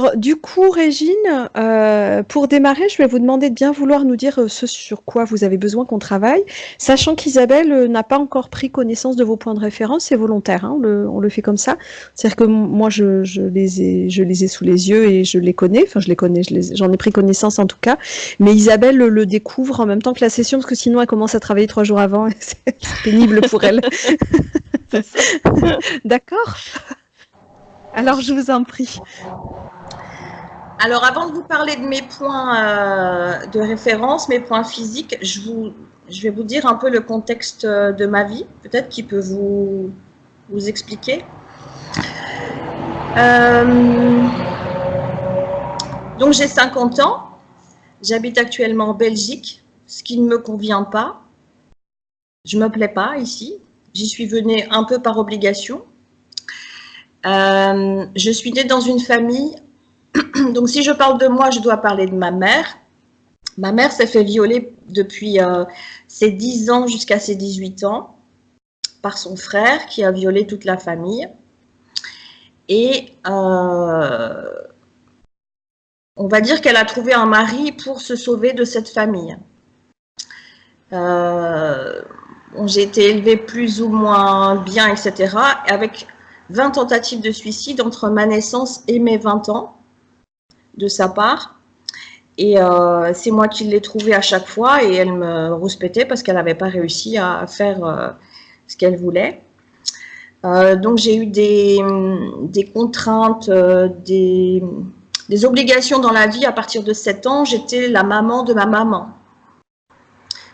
Alors, du coup, Régine, pour démarrer, je vais vous demander de bien vouloir nous dire ce sur quoi vous avez besoin qu'on travaille, sachant qu'Isabelle n'a pas encore pris connaissance de vos points de référence, c'est volontaire, hein, on le fait comme ça. C'est-à-dire que moi, je les ai sous les yeux et je les connais, enfin, je les connais, j'en ai pris connaissance en tout cas, mais Isabelle le découvre en même temps que la session, parce que sinon, elle commence à travailler 3 jours avant, et c'est pénible pour elle. C'est ça. D'accord? Alors, je vous en prie. Alors, avant de vous parler de mes points de référence, mes points physiques, je vais vous dire un peu le contexte de ma vie, peut-être qui peut vous expliquer. Donc, j'ai 50 ans, j'habite actuellement en Belgique, ce qui ne me convient pas. Je ne me plais pas ici, j'y suis venue un peu par obligation. Je suis née dans une famille. Donc, si je parle de moi, je dois parler de ma mère. Ma mère s'est fait violer depuis ses 10 ans jusqu'à ses 18 ans par son frère qui a violé toute la famille. Et on va dire qu'elle a trouvé un mari pour se sauver de cette famille. J'ai été élevée plus ou moins bien, etc. Avec 20 tentatives de suicide entre ma naissance et mes 20 ans de sa part. Et c'est moi qui l'ai trouvée à chaque fois et elle me rouspétait parce qu'elle n'avait pas réussi à faire ce qu'elle voulait. Donc j'ai eu des contraintes, des obligations dans la vie à partir de 7 ans. J'étais la maman de ma maman.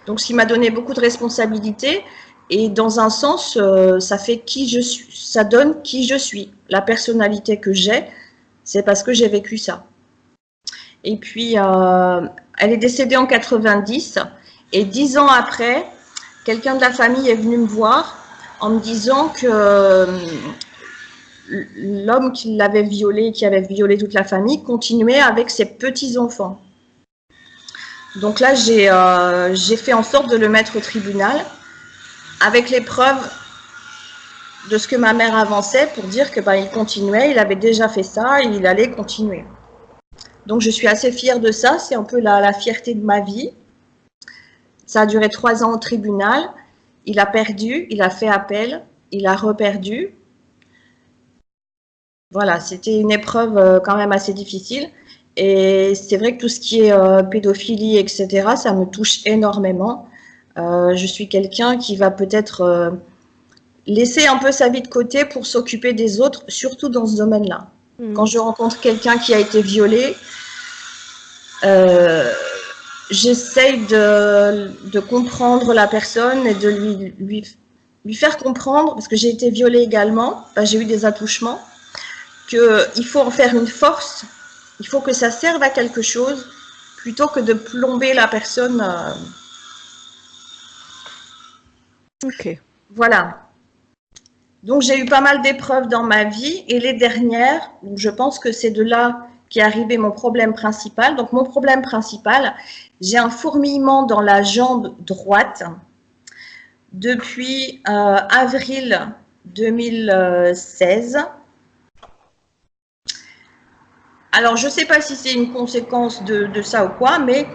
Donc ce qui m'a donné beaucoup de responsabilités et dans un sens, ça fait qui je suis, ça donne qui je suis. La personnalité que j'ai, c'est parce que j'ai vécu ça. Et puis, elle est décédée en 90 et 10 ans après, quelqu'un de la famille est venu me voir en me disant que l'homme qui l'avait violée, qui avait violé toute la famille, continuait avec ses petits-enfants. Donc là, j'ai fait en sorte de le mettre au tribunal avec les preuves de ce que ma mère avançait pour dire que il continuait, il avait déjà fait ça et il allait continuer. Donc je suis assez fière de ça, c'est un peu la fierté de ma vie. Ça a duré 3 ans au tribunal, il a perdu, il a fait appel, il a reperdu. Voilà, c'était une épreuve quand même assez difficile. Et c'est vrai que tout ce qui est pédophilie, etc., ça me touche énormément. Je suis quelqu'un qui va peut-être laisser un peu sa vie de côté pour s'occuper des autres, surtout dans ce domaine-là. Quand je rencontre quelqu'un qui a été violé, j'essaye de comprendre la personne et de lui faire comprendre, parce que j'ai été violée également, j'ai eu des attouchements, qu'il faut en faire une force, il faut que ça serve à quelque chose, plutôt que de plomber la personne. Ok. Voilà. Donc j'ai eu pas mal d'épreuves dans ma vie, et les dernières, je pense que c'est de là qu'est arrivé mon problème principal. Donc mon problème principal, j'ai un fourmillement dans la jambe droite depuis avril 2016. Alors, je ne sais pas si c'est une conséquence de ça ou quoi, mais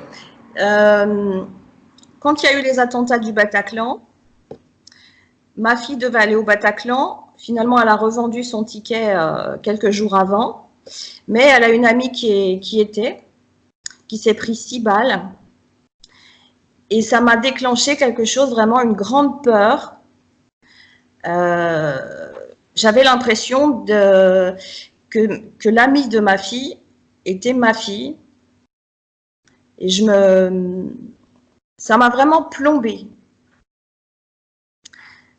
quand il y a eu les attentats du Bataclan, ma fille devait aller au Bataclan. Finalement, elle a revendu son ticket quelques jours avant, mais elle a une amie qui s'est pris 6 balles. Et ça m'a déclenché quelque chose, vraiment une grande peur. J'avais l'impression que l'amie de ma fille était ma fille. Et ça m'a vraiment plombée.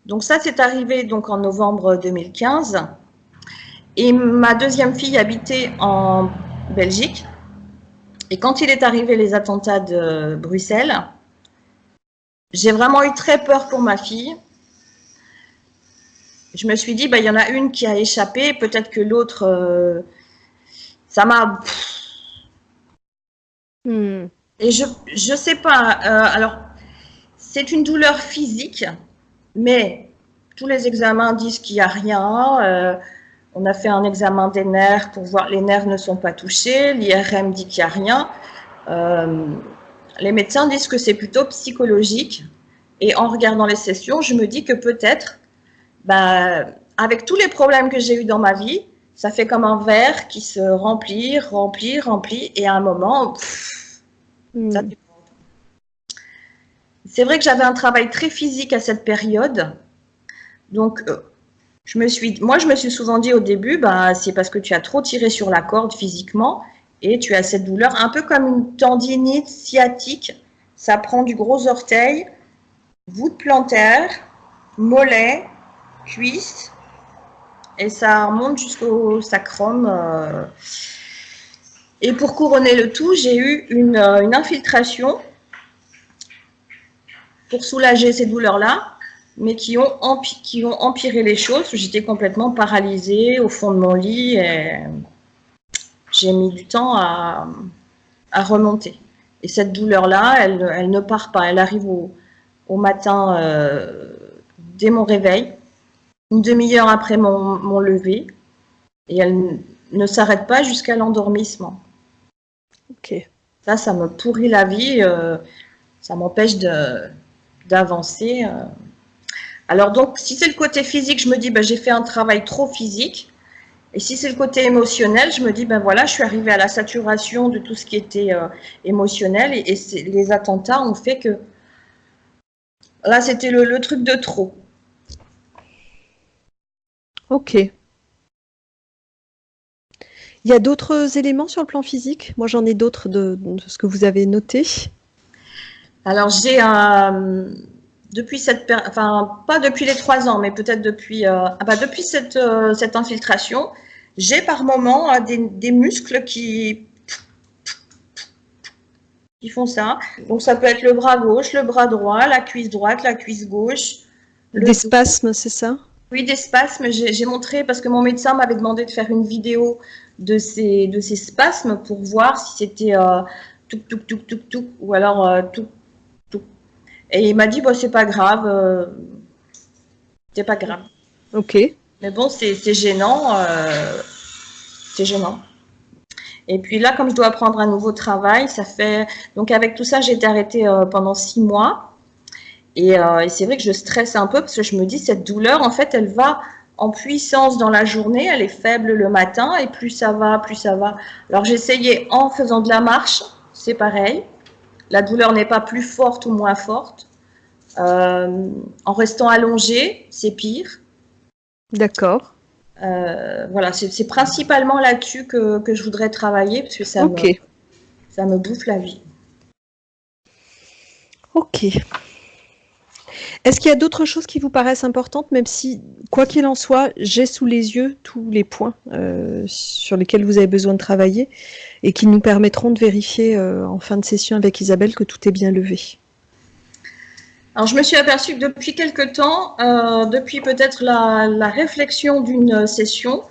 Donc ça, c'est arrivé donc en novembre 2015. Et ma deuxième fille habitait en Belgique. Et quand il est arrivé les attentats de Bruxelles, j'ai vraiment eu très peur pour ma fille. Je me suis dit, il y en a une qui a échappé, peut-être que l'autre, ça m'a... Et je sais pas, alors, c'est une douleur physique, mais tous les examens disent qu'il n'y a rien. On a fait un examen des nerfs pour voir les nerfs ne sont pas touchés. L'IRM dit qu'il n'y a rien. Les médecins disent que c'est plutôt psychologique. Et en regardant les sessions, je me dis que peut-être, avec tous les problèmes que j'ai eus dans ma vie, ça fait comme un verre qui se remplit, et à un moment, ça déborde. C'est vrai que j'avais un travail très physique à cette période. Donc, je me suis souvent dit au début, c'est parce que tu as trop tiré sur la corde physiquement et tu as cette douleur, un peu comme une tendinite sciatique. Ça prend du gros orteil, voûte plantaire, mollet, cuisse, et ça remonte jusqu'au sacrum. Et pour couronner le tout, j'ai eu une infiltration pour soulager ces douleurs-là, mais qui ont empiré les choses. J'étais complètement paralysée au fond de mon lit et j'ai mis du temps à remonter. Et cette douleur-là, elle ne part pas. Elle arrive au matin dès mon réveil, une demi-heure après mon lever, et elle ne s'arrête pas jusqu'à l'endormissement. Ok. Ça me pourrit la vie, ça m'empêche d'avancer. Alors donc, si c'est le côté physique, je me dis, j'ai fait un travail trop physique. Et si c'est le côté émotionnel, je me dis, voilà, je suis arrivée à la saturation de tout ce qui était émotionnel. Et les attentats ont fait que là, c'était le truc de trop. Ok. Il y a d'autres éléments sur le plan physique? Moi, j'en ai d'autres de ce que vous avez noté. Alors, j'ai depuis pas depuis les 3 ans, mais peut-être depuis cette infiltration, j'ai par moment des muscles qui font ça. Donc, ça peut être le bras gauche, le bras droit, la cuisse droite, la cuisse gauche. Des spasmes, c'est ça? Oui, des spasmes. J'ai montré parce que mon médecin m'avait demandé de faire une vidéo de ces spasmes pour voir si c'était touc, touc, touc, touc, touc, ou alors touc. Et il m'a dit, c'est pas grave. C'est pas grave. Ok. Mais bon, c'est gênant. C'est gênant. Et puis là, comme je dois prendre un nouveau travail, donc avec tout ça, j'ai été arrêtée pendant 6 mois. Et c'est vrai que je stresse un peu parce que je me dis, cette douleur, en fait, elle va en puissance dans la journée. Elle est faible le matin et plus ça va, plus ça va. Alors j'essayais en faisant de la marche, c'est pareil. La douleur n'est pas plus forte ou moins forte. En restant allongée, c'est pire. D'accord. Voilà, c'est principalement là-dessus que je voudrais travailler parce que ça me bouffe la vie. Ok. Est-ce qu'il y a d'autres choses qui vous paraissent importantes, même si, quoi qu'il en soit, j'ai sous les yeux tous les points sur lesquels vous avez besoin de travailler et qui nous permettront de vérifier en fin de session avec Isabelle que tout est bien levé? Alors, je me suis aperçue que depuis quelque temps, depuis peut-être la réflexion d'une session,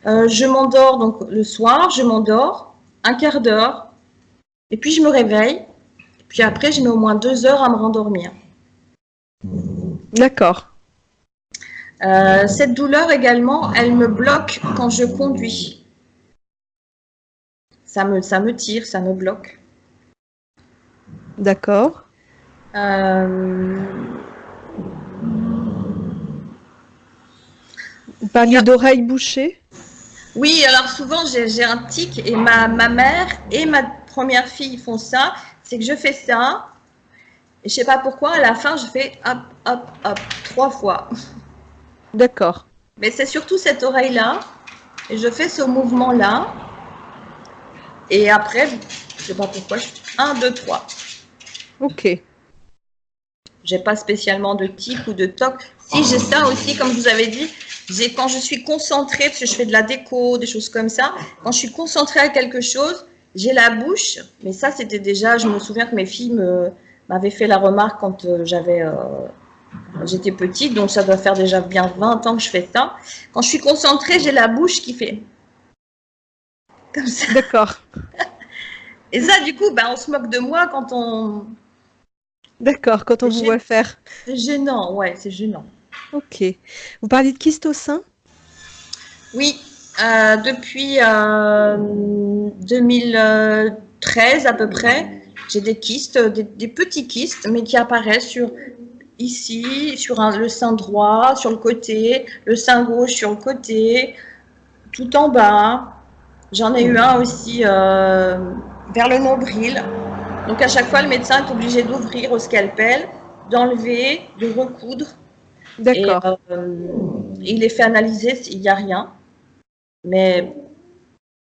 je m'endors donc le soir, je m'endors un quart d'heure, et puis je me réveille, et puis après je mets au moins 2 heures à me rendormir. D'accord. Cette douleur également, elle me bloque quand je conduis. Ça me tire, ça me bloque. D'accord. Vous parliez d'oreilles bouchées? Oui, alors souvent j'ai un tic et ma mère et ma première fille font ça, c'est que je fais ça et je sais pas pourquoi, à la fin je fais hop, hop, hop, 3 fois. D'accord. Mais c'est surtout cette oreille-là et je fais ce mouvement-là et après, je sais pas pourquoi, je fais 1, 2, 3. Ok. J'ai pas spécialement de tic ou de toc. Si, j'ai ça aussi, comme je vous avais dit, quand je suis concentrée, parce que je fais de la déco, des choses comme ça, quand je suis concentrée à quelque chose, j'ai la bouche, mais ça c'était déjà, je me souviens que mes filles m'avaient fait la remarque quand j'étais petite, donc ça doit faire déjà bien 20 ans que je fais ça. Quand je suis concentrée, j'ai la bouche qui fait comme ça. D'accord. Et ça, du coup, on se moque de moi quand on... D'accord, quand on vous voit faire. C'est gênant, ouais, c'est gênant. Ok. Vous parliez de kyste au sein? Oui, Depuis 2013 à peu près, j'ai des kystes, des petits kystes, mais qui apparaissent ici, le sein droit, sur le côté, le sein gauche sur le côté, tout en bas. J'en ai eu un aussi vers le nombril. Donc à chaque fois, le médecin est obligé d'ouvrir au scalpel, d'enlever, de recoudre. Et D'accord. il est fait analyser, il n'y a rien. Mais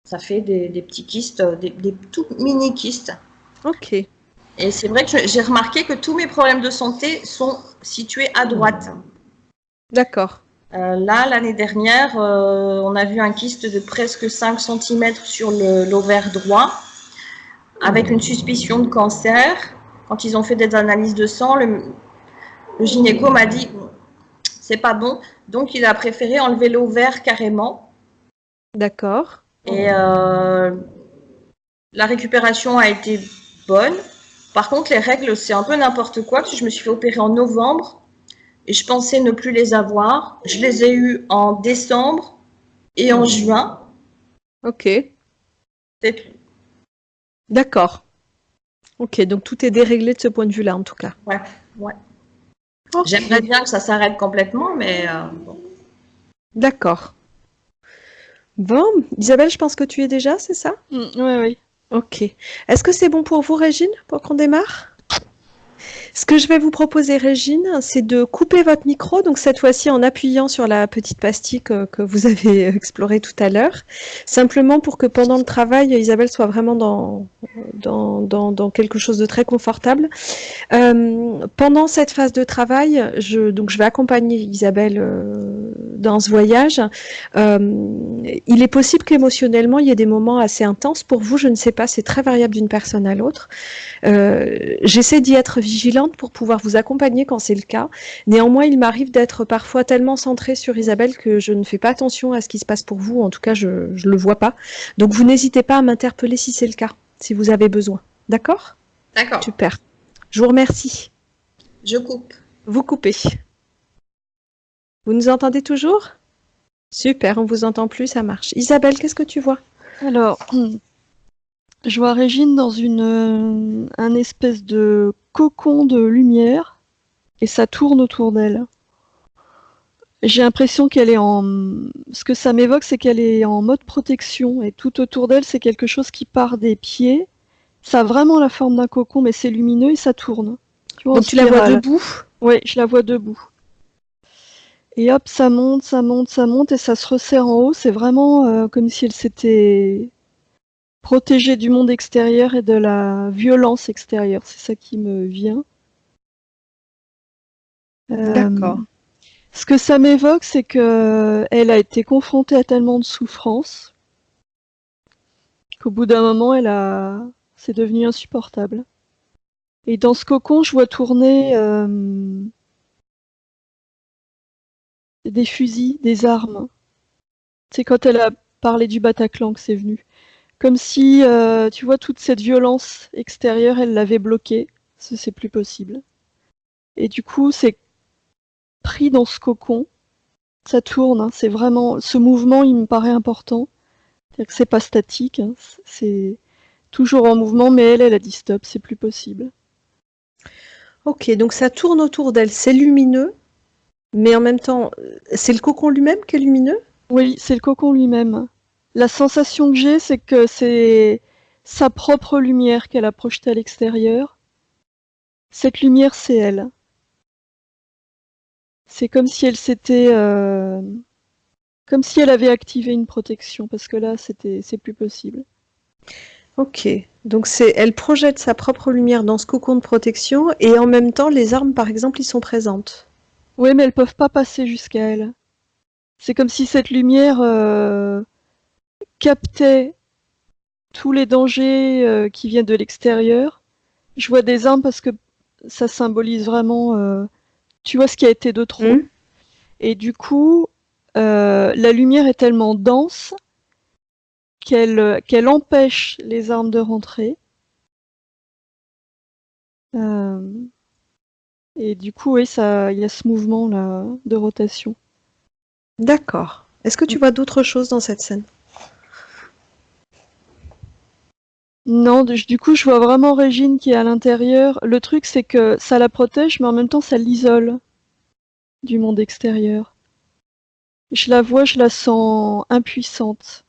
ça fait des petits kystes, des tout mini kystes. Ok. Et c'est vrai que j'ai remarqué que tous mes problèmes de santé sont situés à droite. D'accord. Là, l'année dernière, on a vu un kyste de presque 5 cm sur l'ovaire droit, avec une suspicion de cancer. Quand ils ont fait des analyses de sang, le gynéco m'a dit c'est pas bon, donc il a préféré enlever l'ovaire carrément. D'accord. Et la récupération a été bonne. Par contre, les règles, c'est un peu n'importe quoi, parce que je me suis fait opérer en novembre et je pensais ne plus les avoir. Je les ai eues en décembre et en juin. Ok. C'est tout. D'accord. Ok, donc tout est déréglé de ce point de vue-là, en tout cas. Ouais, ouais. Ok. J'aimerais bien que ça s'arrête complètement, mais bon. D'accord. Bon, Isabelle, je pense que tu y es déjà, c'est ça? Oui, oui. Ok. Est-ce que c'est bon pour vous, Régine, pour qu'on démarre? Ce que je vais vous proposer, Régine, c'est de couper votre micro, donc cette fois-ci en appuyant sur la petite pastille que vous avez explorée tout à l'heure, simplement pour que pendant le travail, Isabelle soit vraiment dans quelque chose de très confortable. Pendant cette phase de travail, donc je vais accompagner Isabelle dans ce voyage. Il est possible qu'émotionnellement, il y ait des moments assez intenses. Pour vous, je ne sais pas, c'est très variable d'une personne à l'autre. J'essaie d'y être vigilante pour pouvoir vous accompagner quand c'est le cas. Néanmoins, il m'arrive d'être parfois tellement centrée sur Isabelle que je ne fais pas attention à ce qui se passe pour vous. En tout cas, je ne le vois pas. Donc, vous n'hésitez pas à m'interpeller si c'est le cas, si vous avez besoin. D'accord? D'accord, Super. Je vous remercie. je coupe. Vous coupez. Vous nous entendez toujours? Super, on vous entend plus, ça marche. Isabelle, qu'est-ce que tu vois? Alors, je vois Régine dans un espèce de cocon de lumière et ça tourne autour d'elle. J'ai l'impression qu'elle est en... Ce que ça m'évoque, c'est qu'elle est en mode protection et tout autour d'elle, c'est quelque chose qui part des pieds. Ça a vraiment la forme d'un cocon, mais c'est lumineux et ça tourne. Tu vois, en Donc tu la vois spirale. debout? Oui, je la vois debout. Et hop, ça monte, ça monte, ça monte et ça se resserre en haut. C'est vraiment comme si elle s'était protégée du monde extérieur et de la violence extérieure. C'est ça qui me vient. D'accord. Ce que ça m'évoque, c'est que elle a été confrontée à tellement de souffrances qu'au bout d'un moment, c'est devenu insupportable. Et dans ce cocon, je vois tourner des fusils, des armes. C'est quand elle a parlé du Bataclan que c'est venu. Comme si, tu vois, toute cette violence extérieure, elle l'avait bloquée. C'est plus possible. Et du coup, c'est pris dans ce cocon. Ça tourne, hein, c'est vraiment... Ce mouvement, il me paraît important. C'est-à-dire que c'est pas statique, hein, c'est toujours en mouvement, mais elle a dit stop, c'est plus possible. Ok, donc ça tourne autour d'elle, c'est lumineux, mais en même temps, c'est le cocon lui-même qui est lumineux? Oui, c'est le cocon lui-même. La sensation que j'ai, c'est que c'est sa propre lumière qu'elle a projetée à l'extérieur. Cette lumière, c'est elle. C'est comme si elle s'était, comme si elle avait activé une protection, parce que là, c'est plus possible. Ok, donc elle projette sa propre lumière dans ce cocon de protection et en même temps, les armes, par exemple, y sont présentes. Oui, mais elles peuvent pas passer jusqu'à elle. C'est comme si cette lumière captait tous les dangers qui viennent de l'extérieur. Je vois des armes parce que ça symbolise vraiment, tu vois, ce qui a été de trop. Hmm. Et du coup, la lumière est tellement dense qu'elle empêche les armes de rentrer. Et du coup, oui, il y a ce mouvement là de rotation. D'accord. Est-ce que tu vois d'autres choses dans cette scène? Non, du coup, je vois vraiment Régine qui est à l'intérieur. Le truc, c'est que ça la protège, mais en même temps, ça l'isole du monde extérieur. Je la vois, je la sens impuissante.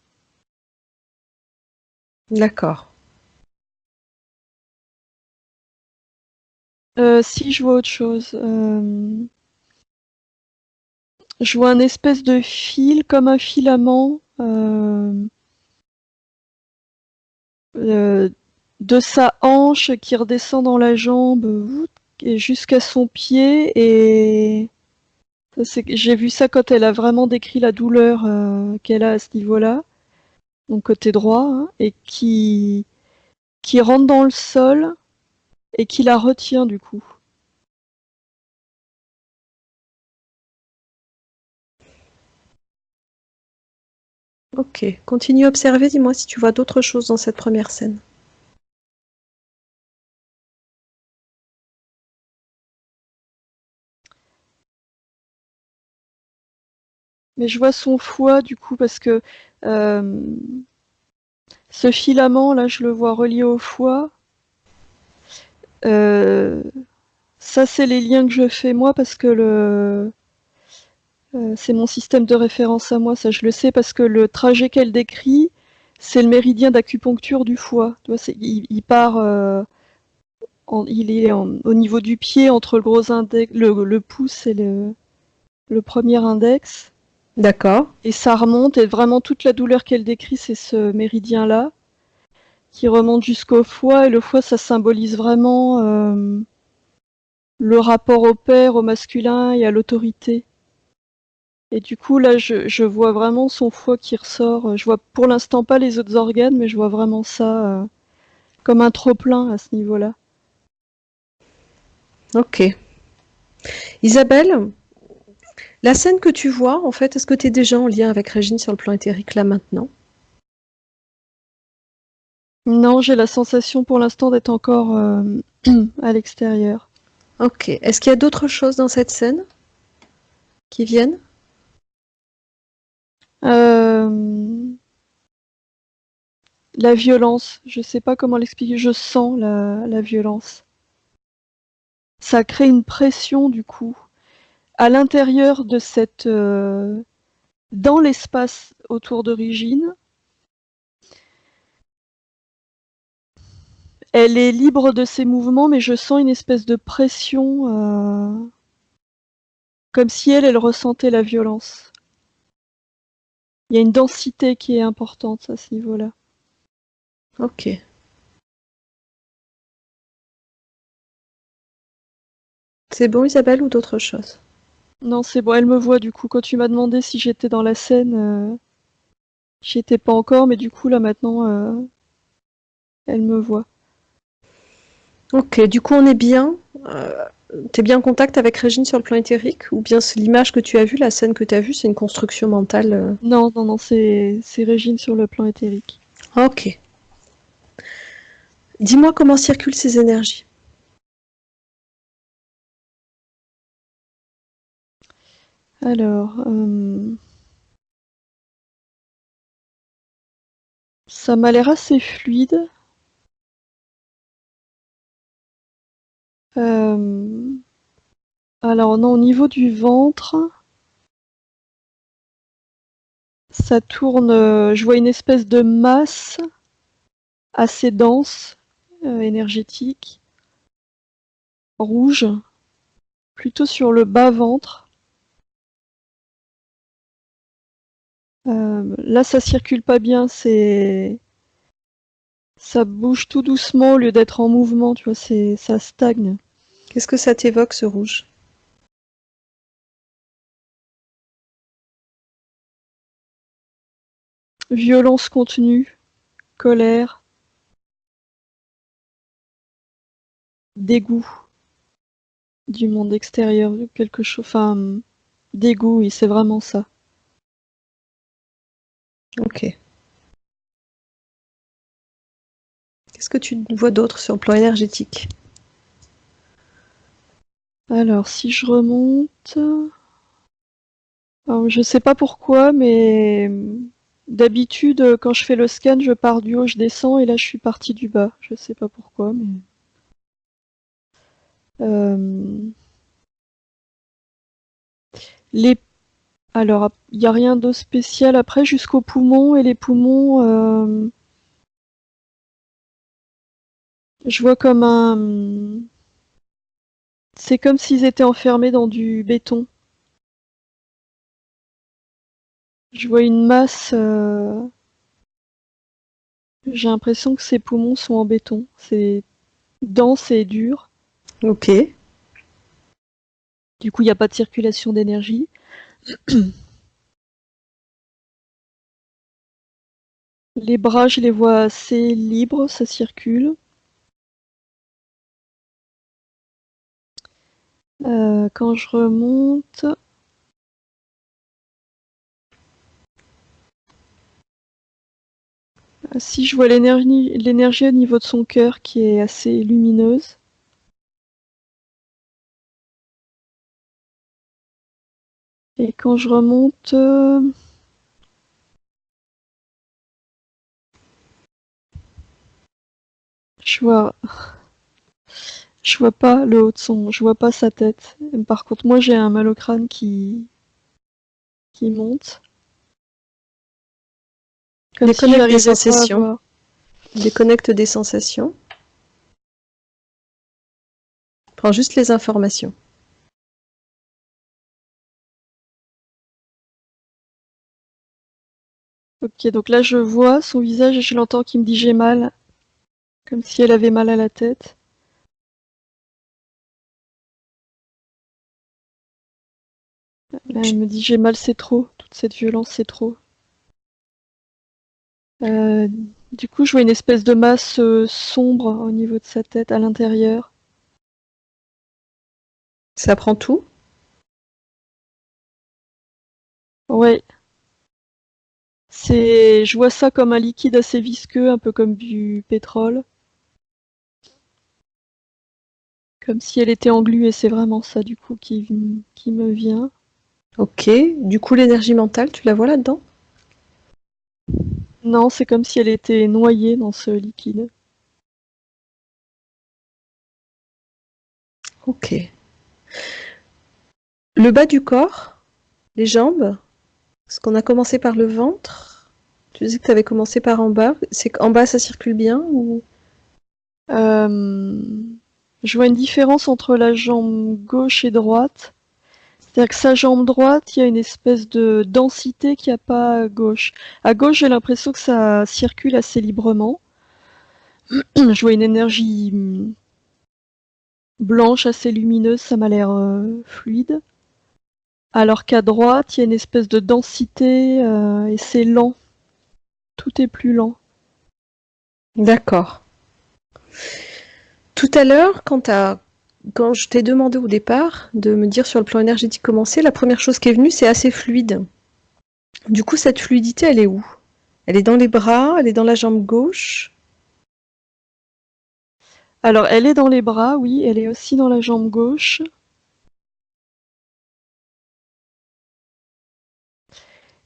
D'accord. Si je vois autre chose, je vois un espèce de fil, comme un filament, euh, de sa hanche qui redescend dans la jambe et jusqu'à son pied. Et j'ai vu ça quand elle a vraiment décrit la douleur qu'elle a à ce niveau-là, donc côté droit, hein, et qui rentre dans le sol et qui la retient du coup. Ok. Continue à observer, dis-moi si tu vois d'autres choses dans cette première scène. Mais je vois son foie du coup parce que euh, ce filament là, je le vois relié au foie. Euh, Ça, c'est les liens que je fais moi parce que c'est mon système de référence à moi. Ça, je le sais parce que le trajet qu'elle décrit, c'est le méridien d'acupuncture du foie. Tu vois, il part, il est au niveau du pied entre le gros index, le pouce et le premier index. D'accord. Et ça remonte, et vraiment toute la douleur qu'elle décrit, c'est ce méridien-là qui remonte jusqu'au foie. Et le foie, ça symbolise vraiment le rapport au père, au masculin et à l'autorité. Et du coup, là, je vois vraiment son foie qui ressort. Je vois pour l'instant pas les autres organes, mais je vois vraiment ça comme un trop-plein à ce niveau-là. Ok. Isabelle, la scène que tu vois, en fait, est-ce que tu es déjà en lien avec Régine sur le plan éthérique là maintenant? Non, j'ai la sensation pour l'instant d'être encore à l'extérieur. Ok. Est-ce qu'il y a d'autres choses dans cette scène qui viennent? Euh, la violence, je sais pas comment l'expliquer, je sens la violence. Ça crée une pression du coup à l'intérieur de cette dans l'espace autour d'origine. Elle est libre de ses mouvements, mais je sens une espèce de pression, comme si elle ressentait la violence. Il y a une densité qui est importante à ce niveau-là. Ok. C'est bon, Isabelle, ou d'autres choses? Non, c'est bon, elle me voit du coup. Quand tu m'as demandé si j'étais dans la scène, j'y étais pas encore, mais du coup là maintenant, elle me voit. Ok, du coup, on est bien. T'es bien en contact avec Régine sur le plan éthérique? Ou bien c'est l'image que tu as vue, la scène que tu as vue, c'est une construction mentale? Non, non, non, c'est Régine sur le plan éthérique. Ok. Dis-moi comment circulent ces énergies. Alors, ça m'a l'air assez fluide. Euh, alors non, au niveau du ventre, ça tourne. Je vois une espèce de masse assez dense, énergétique, rouge, plutôt sur le bas-ventre. Là, ça circule pas bien, ça bouge tout doucement au lieu d'être en mouvement, tu vois, ça stagne. Qu'est-ce que ça t'évoque, ce rouge? Violence contenue, colère, dégoût du monde extérieur, quelque chose, enfin, dégoût, oui, c'est vraiment ça. Ok. Qu'est-ce que tu vois d'autre sur le plan énergétique? Alors, si je remonte, Alors, je sais pas pourquoi, mais d'habitude, quand je fais le scan, je pars du haut, je descends, et là, je suis partie du bas. Je sais pas pourquoi, mais... Euh, les... Alors, il n'y a rien de spécial après, jusqu'aux poumons, et les poumons, je vois comme un... C'est comme s'ils étaient enfermés dans du béton. Je vois une masse... J'ai l'impression que ces poumons sont en béton. C'est dense et dur. Ok. Du coup, il n'y a pas de circulation d'énergie. Les bras, je les vois assez libres, ça circule. Quand je remonte... Si je vois l'énergie au niveau de son cœur qui est assez lumineuse. Et quand je remonte... Je vois... Je vois pas le haut de je vois pas sa tête. Par contre, moi j'ai un mal au crâne qui monte. Comme si Déconnecte des j'arrivais pas à sensations. voir. Déconnecte des sensations. Prends juste les informations. Ok, donc là je vois son visage et je l'entends qui me dit j'ai mal. Comme si elle avait mal à la tête. Là, elle me dit j'ai mal, c'est trop. Toute cette violence, c'est trop. Euh, du coup, je vois une espèce de masse sombre au niveau de sa tête, à l'intérieur. Ça prend tout. Ouais, je vois ça comme un liquide assez visqueux, un peu comme du pétrole. Comme si elle était engluée, c'est vraiment ça du coup qui me vient. Ok. Du coup, l'énergie mentale, tu la vois là-dedans? Non, c'est comme si elle était noyée dans ce liquide. Ok. Le bas du corps, les jambes, parce qu'on a commencé par le ventre. Tu disais que tu avais commencé par en bas. C'est qu'en bas, ça circule bien ou... Euh, je vois une différence entre la jambe gauche et droite. C'est-à-dire que sa jambe droite, il y a une espèce de densité qu'il n'y a pas à gauche. À gauche, j'ai l'impression que ça circule assez librement. Je vois une énergie blanche assez lumineuse, ça m'a l'air fluide. Alors qu'à droite, il y a une espèce de densité et c'est lent. Tout est plus lent. D'accord. Tout à l'heure, quand je t'ai demandé au départ de me dire sur le plan énergétique comment c'est, la première chose qui est venue, c'est assez fluide. Du coup, cette fluidité, elle est où? Elle est dans les bras, elle est dans la jambe gauche. Alors, elle est dans les bras, oui, elle est aussi dans la jambe gauche.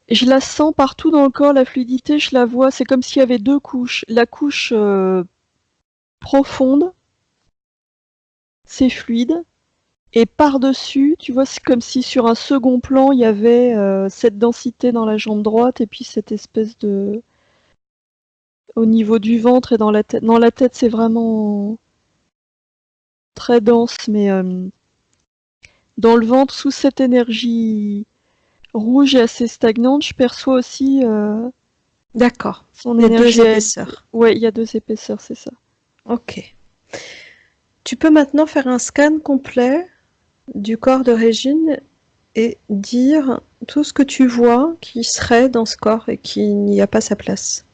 Et je la sens partout dans le corps, la fluidité, je la vois. C'est comme s'il y avait deux couches. La couche profonde, c'est fluide. Et par-dessus, tu vois, c'est comme si sur un second plan, il y avait cette densité dans la jambe droite et puis cette espèce de... au niveau du ventre et dans la tête. Non, la tête, c'est vraiment très dense, mais dans le ventre, sous cette énergie rouge et assez stagnante, je perçois aussi D'accord. son Il y a deux énergie à elle. épaisseurs. Ouais, il y a deux épaisseurs, c'est ça. Ok. Tu peux maintenant faire un scan complet du corps de Régine et dire tout ce que tu vois qui serait dans ce corps et qui n'y a pas sa place.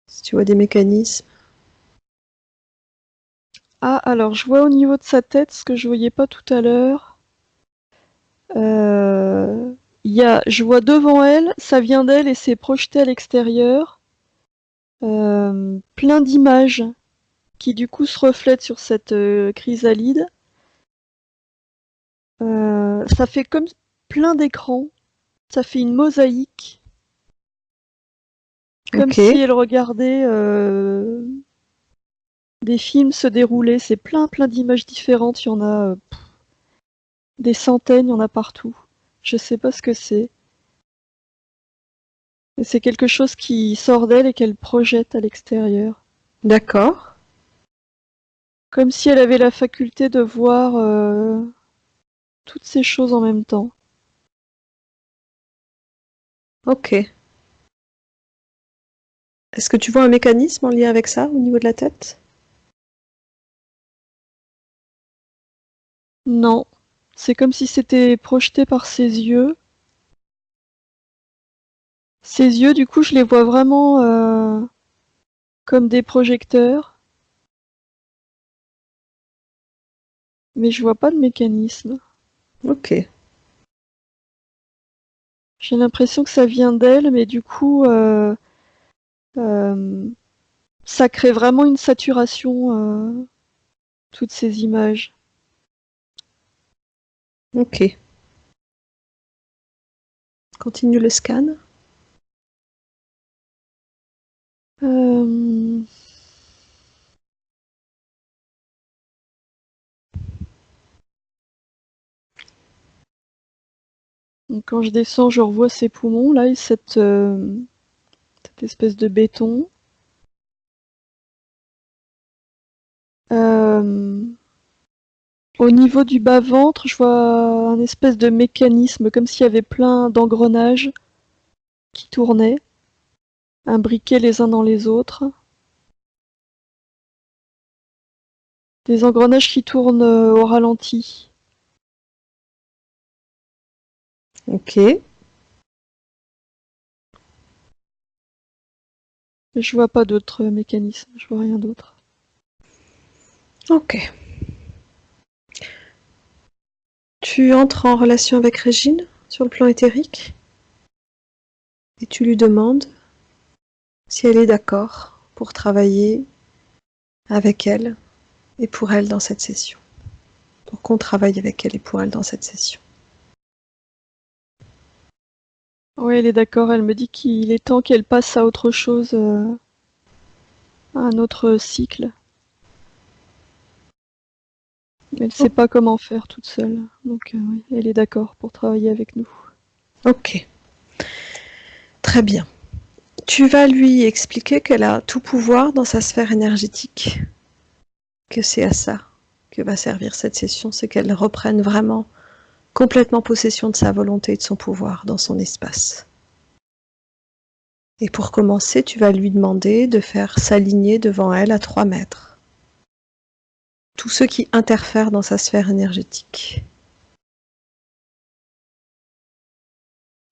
Si tu vois des mécanismes. Ah, alors, je vois au niveau de sa tête ce que je voyais pas tout à l'heure. Je vois devant elle, ça vient d'elle et c'est projeté à l'extérieur. Plein d'images qui du coup se reflètent sur cette chrysalide. Ça fait comme plein d'écrans. Ça fait une mosaïque. Comme Ok. si elle regardait des films se dérouler. C'est plein d'images différentes. Il y en a des centaines, il y en a partout. Je sais pas ce que c'est. Mais c'est quelque chose qui sort d'elle et qu'elle projette à l'extérieur. D'accord. Comme si elle avait la faculté de voir toutes ces choses en même temps. Ok. Est-ce que tu vois un mécanisme en lien avec ça au niveau de la tête? Non. C'est comme si c'était projeté par ses yeux. Ses yeux, du coup, je les vois vraiment comme des projecteurs, mais je vois pas de mécanisme. Ok. J'ai l'impression que ça vient d'elle, mais du coup, euh, ça crée vraiment une saturation, toutes ces images. Ok. Continue le scan. Euh, donc quand je descends, je revois ses poumons, là, et cette espèce de béton. Euh, Au niveau du bas-ventre, je vois un espèce de mécanisme, comme s'il y avait plein d'engrenages qui tournaient, imbriqués les uns dans les autres. Des engrenages qui tournent au ralenti. Ok. Mais je vois pas d'autres mécanismes, je vois rien d'autre. Ok. Tu entres en relation avec Régine sur le plan éthérique et tu lui demandes si elle est d'accord pour travailler avec elle et pour elle dans cette session. Pour qu'on travaille avec elle et pour elle dans cette session. Oui, elle est d'accord, elle me dit qu'il est temps qu'elle passe à autre chose, à un autre cycle. Elle ne sait pas comment faire toute seule. Donc oui, elle est d'accord pour travailler avec nous. Ok. Très bien. Tu vas lui expliquer qu'elle a tout pouvoir dans sa sphère énergétique, que c'est à ça que va servir cette session, c'est qu'elle reprenne vraiment complètement possession de sa volonté et de son pouvoir dans son espace. Et pour commencer, tu vas lui demander de faire s'aligner devant elle à 3 mètres tous ceux qui interfèrent dans sa sphère énergétique.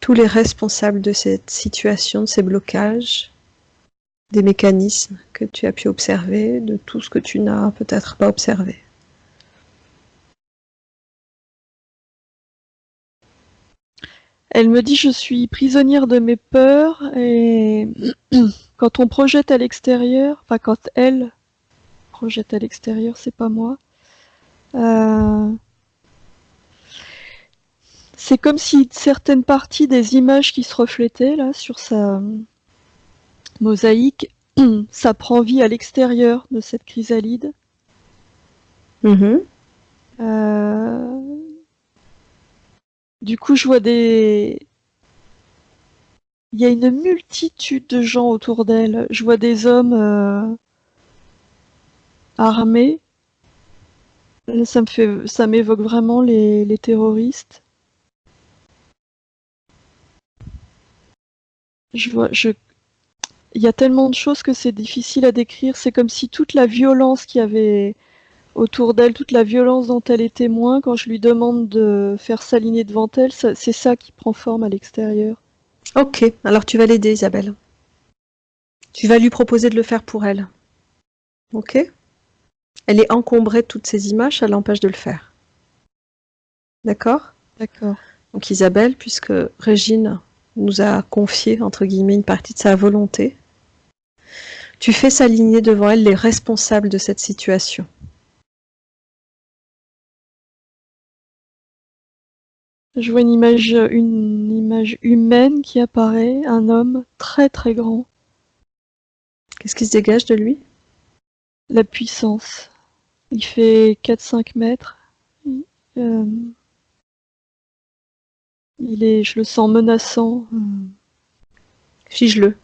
Tous les responsables de cette situation, de ces blocages, des mécanismes que tu as pu observer, de tout ce que tu n'as peut-être pas observé. Elle me dit je suis prisonnière de mes peurs et quand on projette à l'extérieur, enfin quand elle projette à l'extérieur, c'est pas moi. Euh, c'est comme si certaines parties des images qui se reflétaient là sur sa mosaïque, ça prend vie à l'extérieur de cette chrysalide. Mhm. Euh, du coup, je vois des... Il y a une multitude de gens autour d'elle. Je vois des hommes armés. Là, ça m'évoque vraiment les terroristes. Je vois, je, il y a tellement de choses que c'est difficile à décrire. C'est comme si toute la violence qu'il y avait autour d'elle, toute la violence dont elle est témoin, quand je lui demande de faire s'aligner devant elle, c'est ça qui prend forme à l'extérieur. Ok, alors tu vas l'aider Isabelle. Tu vas lui proposer de le faire pour elle. Ok? Elle est encombrée de toutes ces images, ça l'empêche de le faire. D'accord? D'accord. Donc Isabelle, puisque Régine nous a confié, entre guillemets, une partie de sa volonté, tu fais s'aligner devant elle les responsables de cette situation. Je vois une image humaine qui apparaît, un homme très très grand. Qu'est-ce qui se dégage de lui? La puissance. Il fait 4-5 mètres. Euh, je le sens menaçant. Fige-le.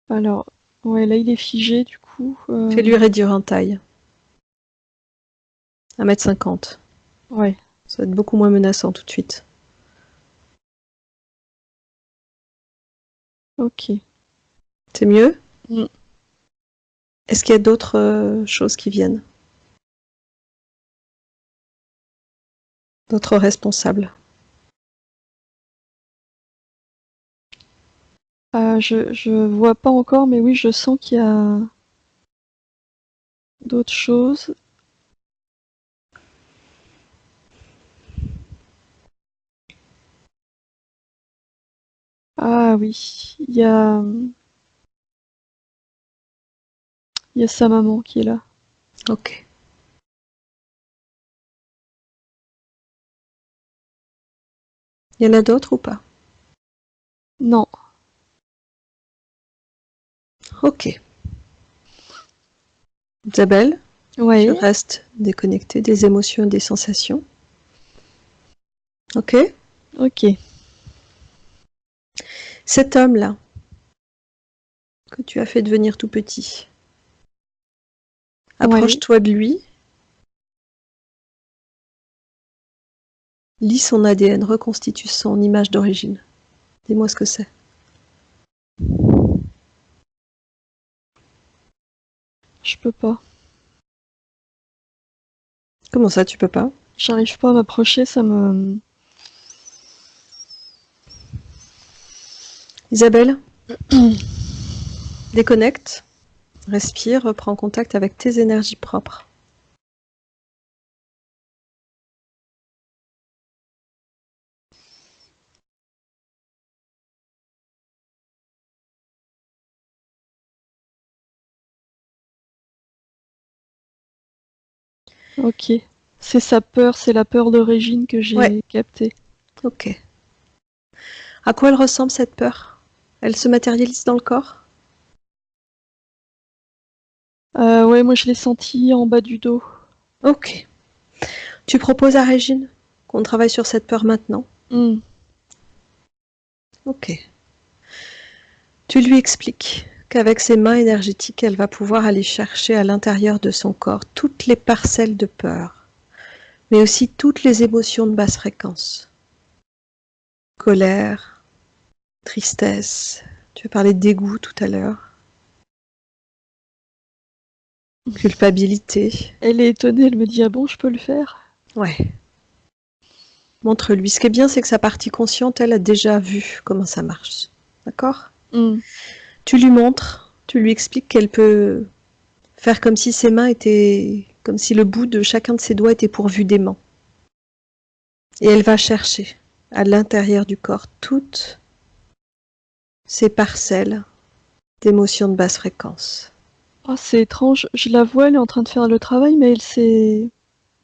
Alors, ouais, là il est figé du coup. Fais-lui réduire en taille. 1,50 m. Ouais. Ça va être beaucoup moins menaçant tout de suite. Ok. C'est mieux? Mm. Est-ce qu'il y a d'autres choses qui viennent? D'autres responsables? Je vois pas encore, mais oui, je sens qu'il y a d'autres choses. Ah oui, il y a sa maman qui est là. Ok. Il y en a d'autres ou pas? Non. Ok. Isabelle, tu Ouais. restes déconnectée des émotions et des sensations. Ok. Ok. Cet homme-là, que tu as fait devenir tout petit, Ouais. approche-toi de lui, lis son ADN, reconstitue son image d'origine. Dis-moi ce que c'est. Je peux pas. Comment ça, tu peux pas? J'arrive pas à m'approcher, ça me. Isabelle, déconnecte, respire, reprends contact avec tes énergies propres. Ok. C'est sa peur, c'est la peur d'origine que j'ai Ouais. captée. Ok. À quoi elle ressemble cette peur? Elle se matérialise dans le corps? Ouais, moi je l'ai senti en bas du dos. Ok. Tu proposes à Régine qu'on travaille sur cette peur maintenant? Mm. Ok. Tu lui expliques qu'avec ses mains énergétiques, elle va pouvoir aller chercher à l'intérieur de son corps toutes les parcelles de peur, mais aussi toutes les émotions de basse fréquence. Colère, tristesse, tu as parlé de dégoût tout à l'heure, culpabilité. Elle est étonnée, elle me dit ah bon, je peux le faire? Ouais. Montre-lui. Ce qui est bien, c'est que sa partie consciente, elle a déjà vu comment ça marche. D'accord? Mm. Tu lui montres, tu lui expliques qu'elle peut faire comme si ses mains étaient, comme si le bout de chacun de ses doigts était pourvu d'aimants. Et elle va chercher à l'intérieur du corps toutes ces parcelles d'émotions de basse fréquence. Oh, c'est étrange, je la vois, elle est en train de faire le travail, mais elle s'est.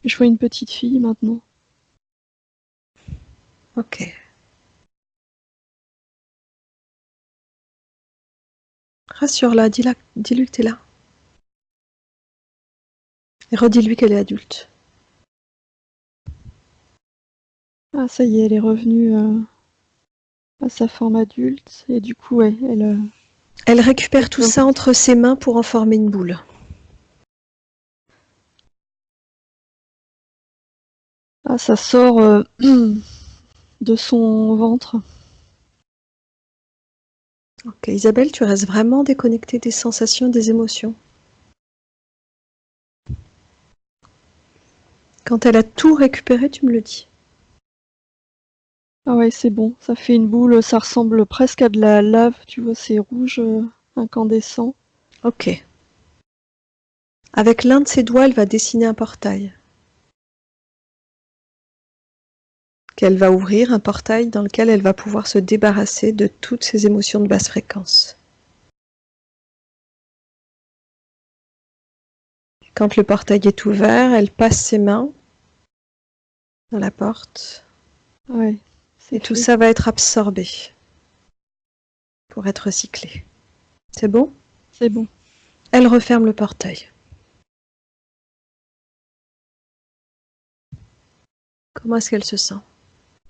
Je vois une petite fille maintenant. Ok. Rassure-la, dis-lui que t'es là. Et redis-lui qu'elle est adulte. Ah, ça y est, elle est revenue à sa forme adulte, et du coup, ouais, elle. Elle récupère tout ça entre ses mains pour en former une boule. Ah, ça sort de son ventre. Ok, Isabelle, tu restes vraiment déconnectée des sensations, des émotions. Quand elle a tout récupéré, tu me le dis. Ah ouais, c'est bon, ça fait une boule, ça ressemble presque à de la lave, tu vois, c'est rouge, incandescent. Ok. Avec l'un de ses doigts, elle va dessiner un portail. Qu'elle va ouvrir, un portail dans lequel elle va pouvoir se débarrasser de toutes ces émotions de basse fréquence. Quand le portail est ouvert, elle passe ses mains dans la porte. Ouais. Et tout ça va être absorbé pour être recyclé. C'est bon? C'est bon. Elle referme le portail. Comment est-ce qu'elle se sent?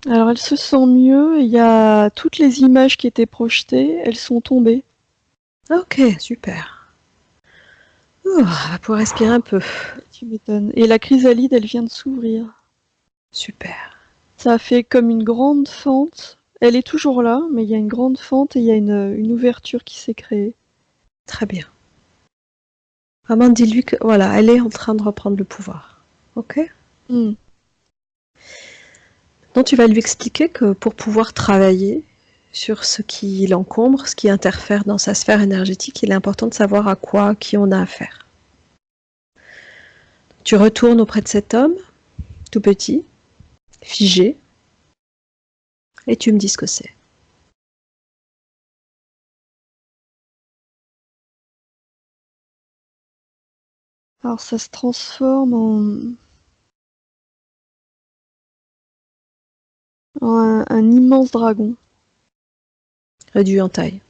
Alors elle se sent mieux, il y a toutes les images qui étaient projetées, elles sont tombées. Ok, super. On va pouvoir respirer un peu. Tu m'étonnes. Et la chrysalide, elle vient de s'ouvrir. Super. Ça a fait comme une grande fente. Elle est toujours là, mais il y a une grande fente et il y a une ouverture qui s'est créée. Très bien. Vraiment, dis-lui que voilà, elle est en train de reprendre le pouvoir. Ok? Hmm. Donc tu vas lui expliquer que pour pouvoir travailler sur ce qui l'encombre, ce qui interfère dans sa sphère énergétique, il est important de savoir à qui on a affaire. Tu retournes auprès de cet homme, tout petit, figé, et tu me dis ce que c'est. Alors ça se transforme en un immense dragon. Réduit en taille.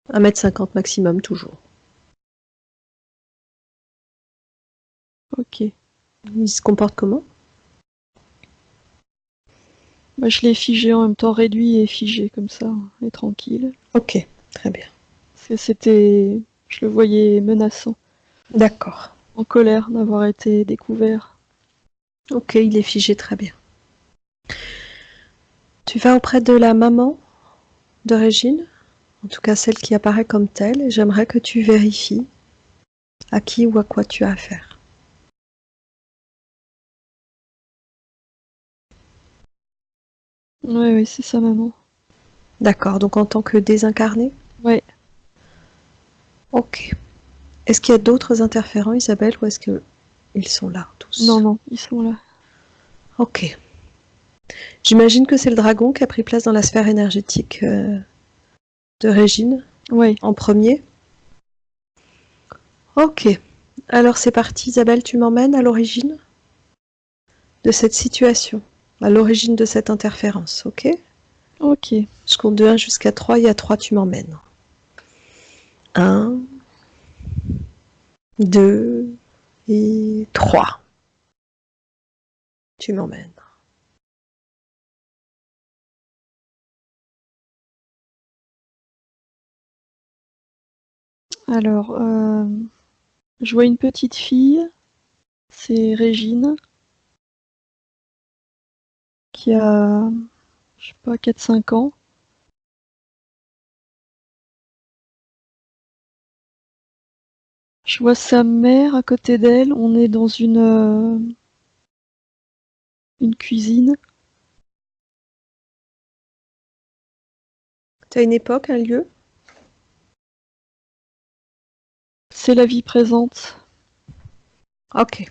1,50 m maximum, toujours. Ok. Il se comporte comment? Bah, je l'ai figé en même temps, réduit et figé comme ça, et tranquille. Ok, très bien. Parce que c'était... Je le voyais menaçant, D'accord. en colère d'avoir été découvert. Ok, il est figé, très bien. Tu vas auprès de la maman de Régine, en tout cas celle qui apparaît comme telle, et j'aimerais que tu vérifies à qui ou à quoi tu as affaire. Ouais, c'est ça, maman. D'accord, donc en tant que désincarné? Ouais. Ok. Est-ce qu'il y a d'autres interférents, Isabelle, ou est-ce qu'ils sont là, tous? Non, ils sont là. Ok. J'imagine que c'est le dragon qui a pris place dans la sphère énergétique de Régine, Ouais. en premier. Ok. Alors c'est parti, Isabelle, tu m'emmènes à l'origine de cette situation, à l'origine de cette interférence, ok? Ok. Je compte de 1 jusqu'à 3, et à 3, tu m'emmènes. 1, 2 et 3. Tu m'emmènes. Alors, je vois une petite fille, c'est Régine, qui a, je sais pas, 4-5 ans. Je vois sa mère à côté d'elle, on est dans une cuisine. Tu as une époque, un lieu? C'est la vie présente. Ok.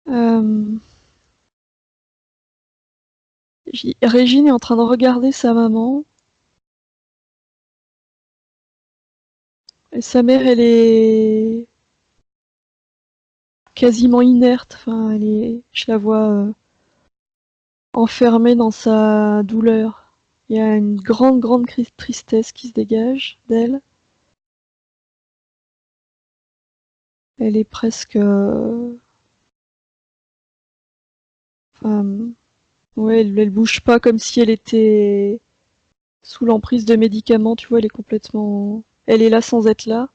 Euh, Régine est en train de regarder sa maman. Et sa mère, elle est quasiment inerte. Enfin, je la vois enfermée dans sa douleur. Il y a une grande, grande tristesse qui se dégage d'elle. Elle est presque... enfin, ouais, elle bouge pas comme si elle était sous l'emprise de médicaments, tu vois, elle est complètement... Elle est là sans être là.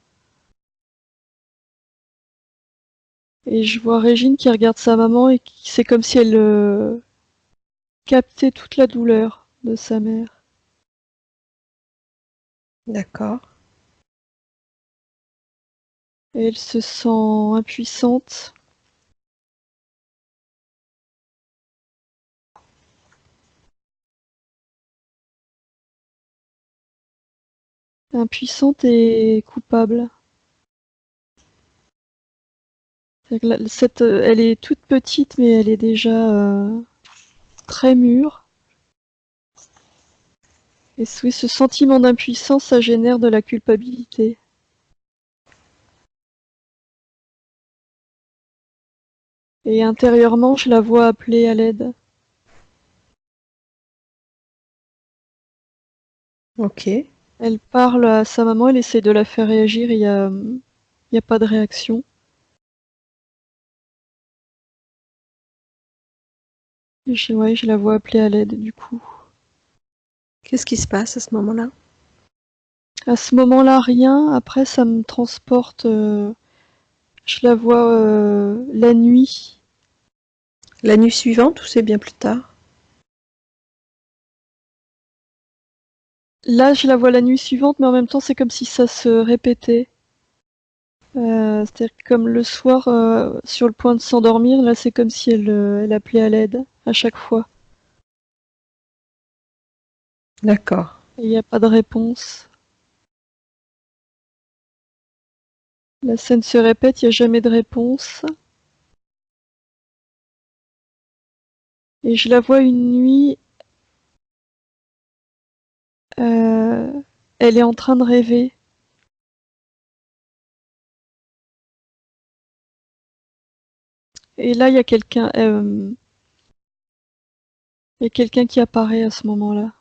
Et je vois Régine qui regarde sa maman et c'est comme si elle captait toute la douleur de sa mère. D'accord. Et elle se sent impuissante. Impuissante et coupable. Elle est toute petite, mais elle est déjà très mûre. Et oui, ce sentiment d'impuissance, ça génère de la culpabilité. Et intérieurement, je la vois appeler à l'aide. Ok. Elle parle à sa maman, elle essaie de la faire réagir et il y a pas de réaction. Et je la vois appeler à l'aide du coup. Qu'est-ce qui se passe à ce moment-là? À ce moment-là, rien. Après, ça me transporte. Je la vois la nuit. La nuit suivante ou c'est bien plus tard? Là, je la vois la nuit suivante, mais en même temps, c'est comme si ça se répétait. C'est-à-dire que comme le soir, sur le point de s'endormir, là, c'est comme si elle appelait à l'aide à chaque fois. D'accord. Et il n'y a pas de réponse. La scène se répète, il n'y a jamais de réponse. Et je la vois une nuit, elle est en train de rêver. Et là, il y a quelqu'un qui apparaît à ce moment-là.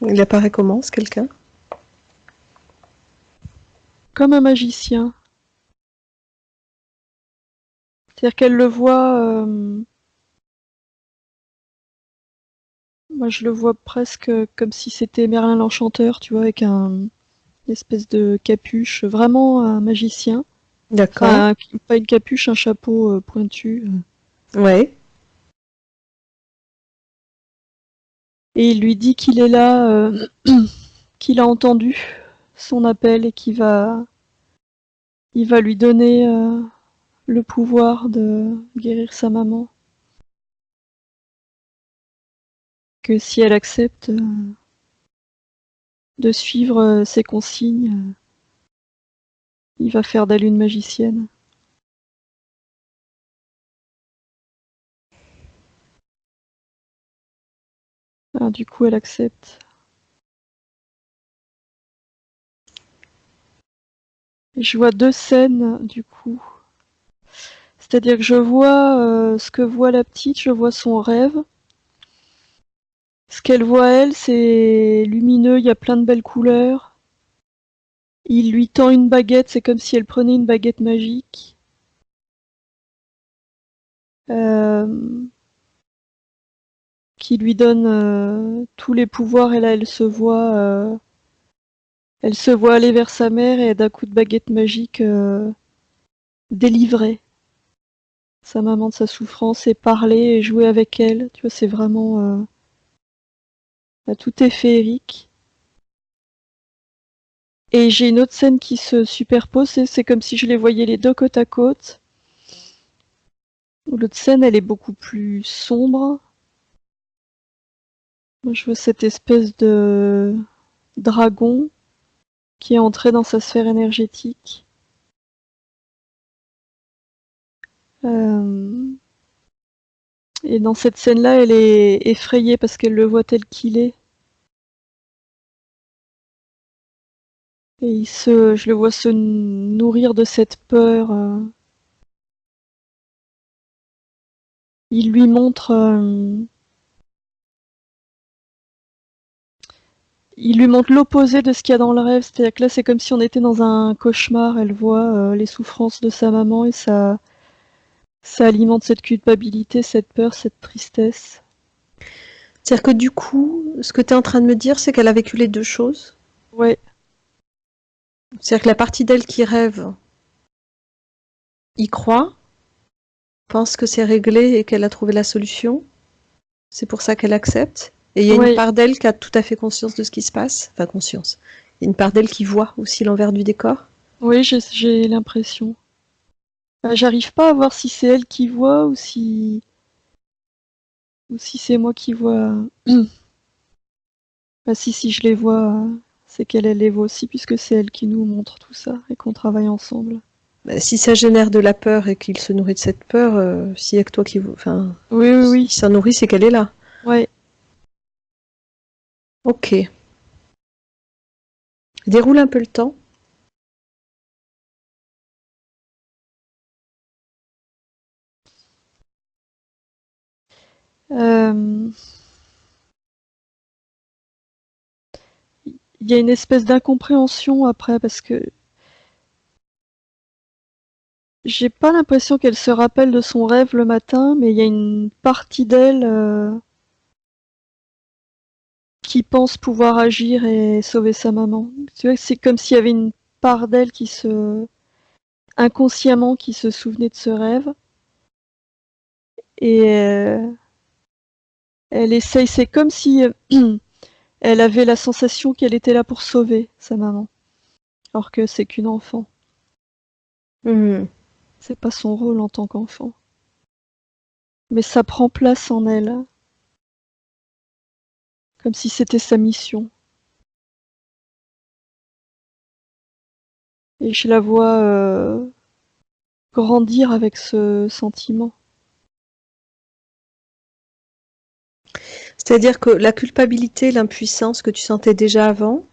Il apparaît comment, ce quelqu'un? Comme un magicien. C'est-à-dire qu'elle le voit, moi je le vois presque comme si c'était Merlin l'Enchanteur, tu vois, avec une espèce de capuche, vraiment un magicien. D'accord. Enfin, pas une capuche, un chapeau pointu. Ouais. Et il lui dit qu'il est là, qu'il a entendu son appel et il va lui donner le pouvoir de guérir sa maman. Que si elle accepte de suivre ses consignes, il va faire d'elle une magicienne. Ah, du coup, elle accepte. Et je vois deux scènes, du coup. C'est-à-dire que je vois ce que voit la petite, je vois son rêve. Ce qu'elle voit, elle, c'est lumineux, il y a plein de belles couleurs. Il lui tend une baguette, c'est comme si elle prenait une baguette magique. Euh, qui lui donne tous les pouvoirs, et là, elle se voit aller vers sa mère et d'un coup de baguette magique, délivrer sa maman de sa souffrance et parler et jouer avec elle. Tu vois, c'est vraiment tout est féerique. Et j'ai une autre scène qui se superpose, c'est comme si je les voyais les deux côte à côte. L'autre scène, elle est beaucoup plus sombre. Moi, je vois cette espèce de dragon qui est entré dans sa sphère énergétique. Euh, Et dans cette scène-là, elle est effrayée parce qu'elle le voit tel qu'il est. Et je le vois se nourrir de cette peur. Il lui montre, il lui montre l'opposé de ce qu'il y a dans le rêve. C'est-à-dire que là, c'est comme si on était dans un cauchemar. Elle voit les souffrances de sa maman et ça alimente cette culpabilité, cette peur, cette tristesse. C'est-à-dire que du coup, ce que tu es en train de me dire, c'est qu'elle a vécu les deux choses. Ouais, C'est-à-dire que la partie d'elle qui rêve y croit, pense que c'est réglé et qu'elle a trouvé la solution. C'est pour ça qu'elle accepte. Et il y a une ouais, part d'elle qui a tout à fait conscience de ce qui se passe. Enfin, conscience. Il y a une part d'elle qui voit aussi l'envers du décor. oui, j'ai l'impression. J'arrive pas à voir si c'est elle qui voit ou si c'est moi qui vois. Bah si, je les vois, c'est qu'elle les voit aussi puisque c'est elle qui nous montre tout ça et qu'on travaille ensemble. Bah, si ça génère de la peur et qu'il se nourrit de cette peur, s'il y a que toi qui... Enfin, Oui, oui, si oui. ça nourrit, c'est qu'elle est là. Ouais. Ok. Déroule un peu le temps. Euh, Il y a une espèce d'incompréhension après parce que j'ai pas l'impression qu'elle se rappelle de son rêve le matin, mais il y a une partie d'elle qui pense pouvoir agir et sauver sa maman. Tu vois, c'est comme s'il y avait une part d'elle inconsciemment, qui se souvenait de ce rêve. Et elle essaye, c'est comme si elle avait la sensation qu'elle était là pour sauver sa maman, alors que c'est qu'une enfant. Hmm. C'est pas son rôle en tant qu'enfant. Mais ça prend place en elle, comme si c'était sa mission. Et je la vois grandir avec ce sentiment. C'est-à-dire que la culpabilité, l'impuissance que tu sentais déjà avant,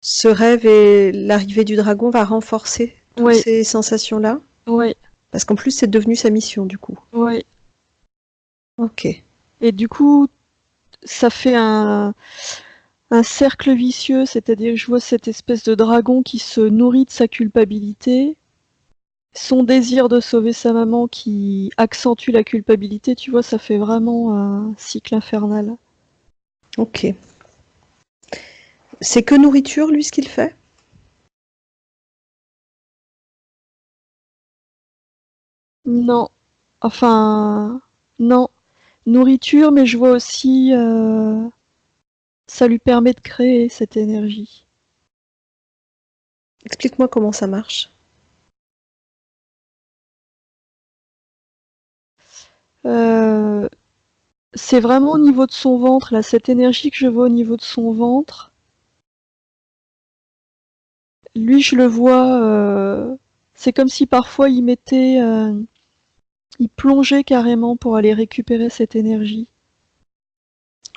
ce rêve et l'arrivée du dragon va renforcer toutes Oui, ces sensations-là? oui, Parce qu'en plus, c'est devenu sa mission, du coup. oui. Ok. Et du coup, ça fait un cercle vicieux, c'est-à-dire que je vois cette espèce de dragon qui se nourrit de sa culpabilité, son désir de sauver sa maman qui accentue la culpabilité, tu vois, ça fait vraiment un cycle infernal. Ok. C'est que nourriture, lui, ce qu'il fait? Non, enfin, non. Nourriture, mais je vois aussi, ça lui permet de créer cette énergie. Explique-moi comment ça marche. Euh, c'est vraiment au niveau de son ventre, là, cette énergie que je vois au niveau de son ventre. Lui, je le vois, c'est comme si parfois il plongeait carrément pour aller récupérer cette énergie.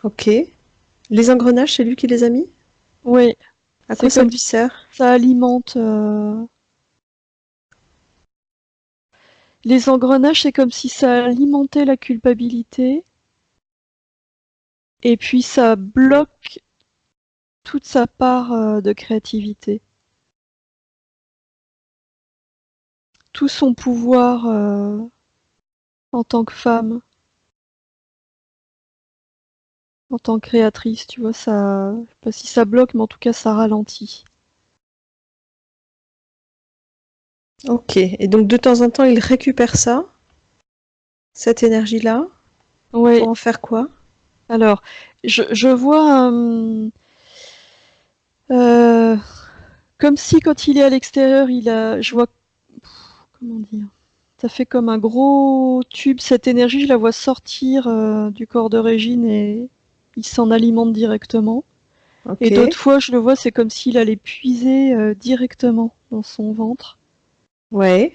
Ok. Les engrenages, c'est lui qui les a mis? Oui, À quoi c'est ça comme lui sert? ça alimente. Les engrenages, c'est comme si ça alimentait la culpabilité, et puis ça bloque toute sa part de créativité, tout son pouvoir en tant que femme, en tant que créatrice, tu vois, ça, je sais pas si ça bloque, mais en tout cas ça ralentit. Ok. Et donc, de temps en temps, il récupère ça, cette énergie-là, Oui, pour en faire quoi? alors, je vois euh, comme si quand il est à l'extérieur, je vois, comment dire, ça fait comme un gros tube, cette énergie, je la vois sortir du corps de Régine et il s'en alimente directement. Ok. Et d'autres fois, je le vois, c'est comme s'il allait puiser directement dans son ventre. Ouais.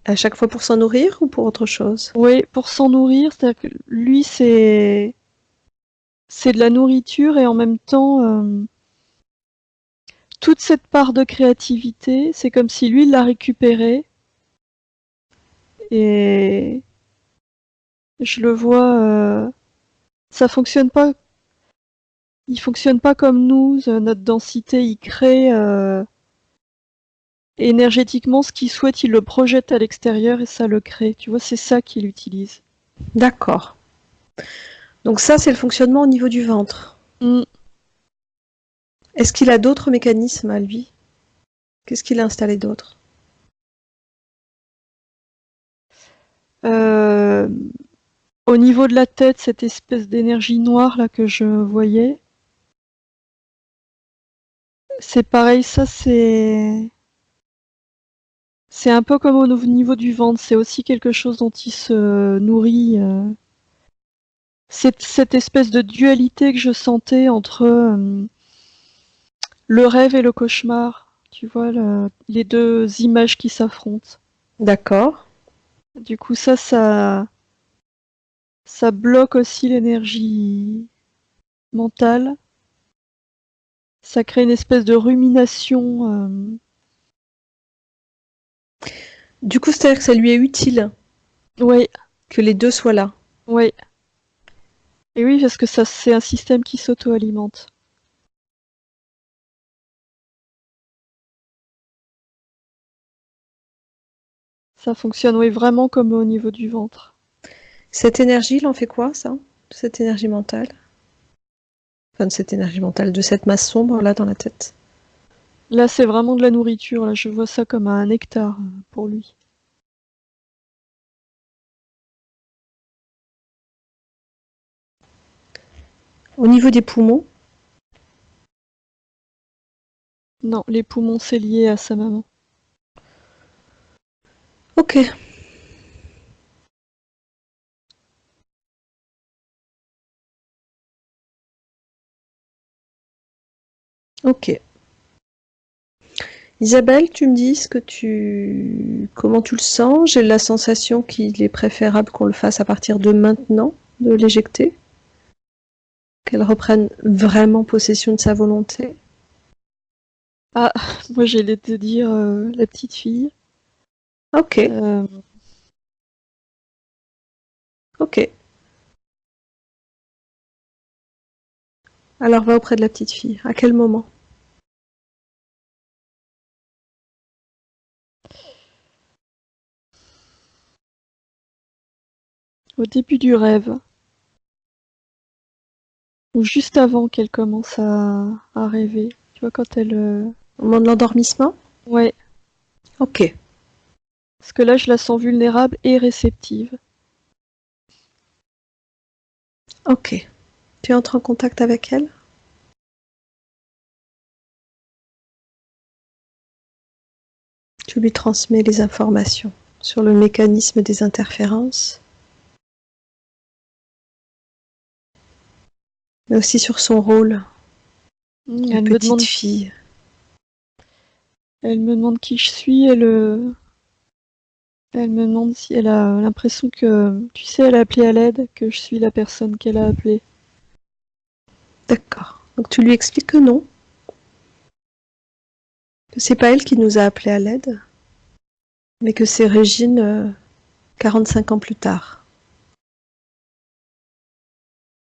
À chaque fois pour s'en nourrir ou pour autre chose? Oui, pour s'en nourrir, c'est-à-dire que lui, c'est de la nourriture et en même temps, toute cette part de créativité, c'est comme si lui, il l'a récupérée et je le vois, ça fonctionne pas, il fonctionne pas comme nous, notre densité, il crée énergétiquement ce qu'il souhaite, il le projette à l'extérieur et ça le crée. Tu vois, c'est ça qu'il utilise. D'accord. Donc ça, c'est le fonctionnement au niveau du ventre. Mm. Est-ce qu'il a d'autres mécanismes à lui? Qu'est-ce qu'il a installé d'autre? Euh, Au niveau de la tête, cette espèce d'énergie noire là que je voyais, c'est pareil, ça c'est un peu comme au niveau du ventre, c'est aussi quelque chose dont il se nourrit. Cette espèce de dualité que je sentais entre le rêve et le cauchemar, tu vois, les deux images qui s'affrontent. D'accord. Du coup, ça bloque aussi l'énergie mentale. Ça crée une espèce de rumination. Du coup, c'est-à-dire que ça lui est utile Ouais, que les deux soient là. ouais. Et oui, parce que ça, c'est un système qui s'auto-alimente. Ça fonctionne, oui, vraiment comme au niveau du ventre. Cette énergie, il en fait quoi, ça? Cette énergie mentale? Enfin, de cette énergie mentale, de cette masse sombre là dans la tête. Là, c'est vraiment de la nourriture. Là, je vois ça comme un nectar pour lui. Au niveau des poumons, Non, les poumons, c'est lié à sa maman. ok. Ok. Isabelle, tu me dis comment tu le sens? J'ai la sensation qu'il est préférable qu'on le fasse à partir de maintenant, de l'éjecter, qu'elle reprenne vraiment possession de sa volonté. Ah, moi, j'allais te dire la petite fille. Ok, Euh, ok. Alors va auprès de la petite fille. À quel moment? au début du rêve, ou juste avant qu'elle commence à rêver. Tu vois, quand elle... Au moment de l'endormissement? Ouais, Ok, parce que là, je la sens vulnérable et réceptive. ok. Tu entres en contact avec elle? Tu lui transmets les informations sur le mécanisme des interférences, mais aussi sur son rôle de petite fille. Elle me demande qui je suis. Elle me demande si elle a l'impression que, tu sais, elle a appelé à l'aide, que je suis la personne qu'elle a appelée. D'accord. Donc tu lui expliques que non, que c'est pas elle qui nous a appelés à l'aide, mais que c'est Régine 45 ans plus tard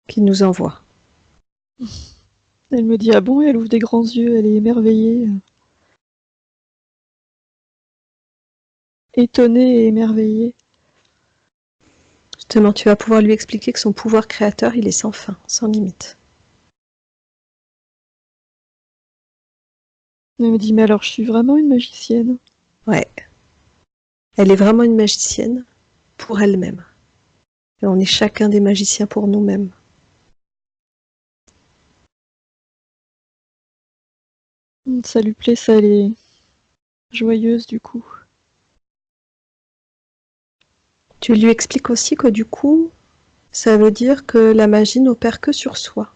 qui nous envoie. Elle me dit ah bon, et elle ouvre des grands yeux, elle est émerveillée. Étonnée et émerveillée. Justement, tu vas pouvoir lui expliquer que son pouvoir créateur, il est sans fin, sans limite. Elle me dit mais alors je suis vraiment une magicienne. Ouais. Elle est vraiment une magicienne pour elle-même. Et on est chacun des magiciens pour nous-mêmes. Ça lui plaît, ça, elle est joyeuse du coup. Tu lui expliques aussi que du coup, ça veut dire que la magie n'opère que sur soi.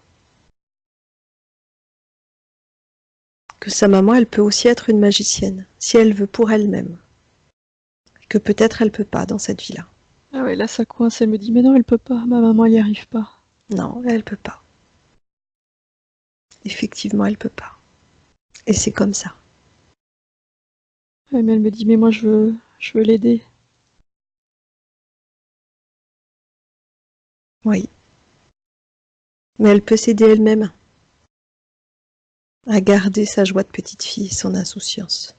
Que sa maman, elle peut aussi être une magicienne, si elle veut pour elle-même. Que peut-être elle peut pas dans cette vie-là. Ah ouais, là ça coince, elle me dit mais non, elle peut pas, ma maman elle y arrive pas. Non, elle peut pas. Effectivement, elle peut pas. Et c'est comme ça. Ouais, mais elle me dit mais moi je veux l'aider. Oui. Mais elle peut s'aider elle-même à garder sa joie de petite fille, son insouciance.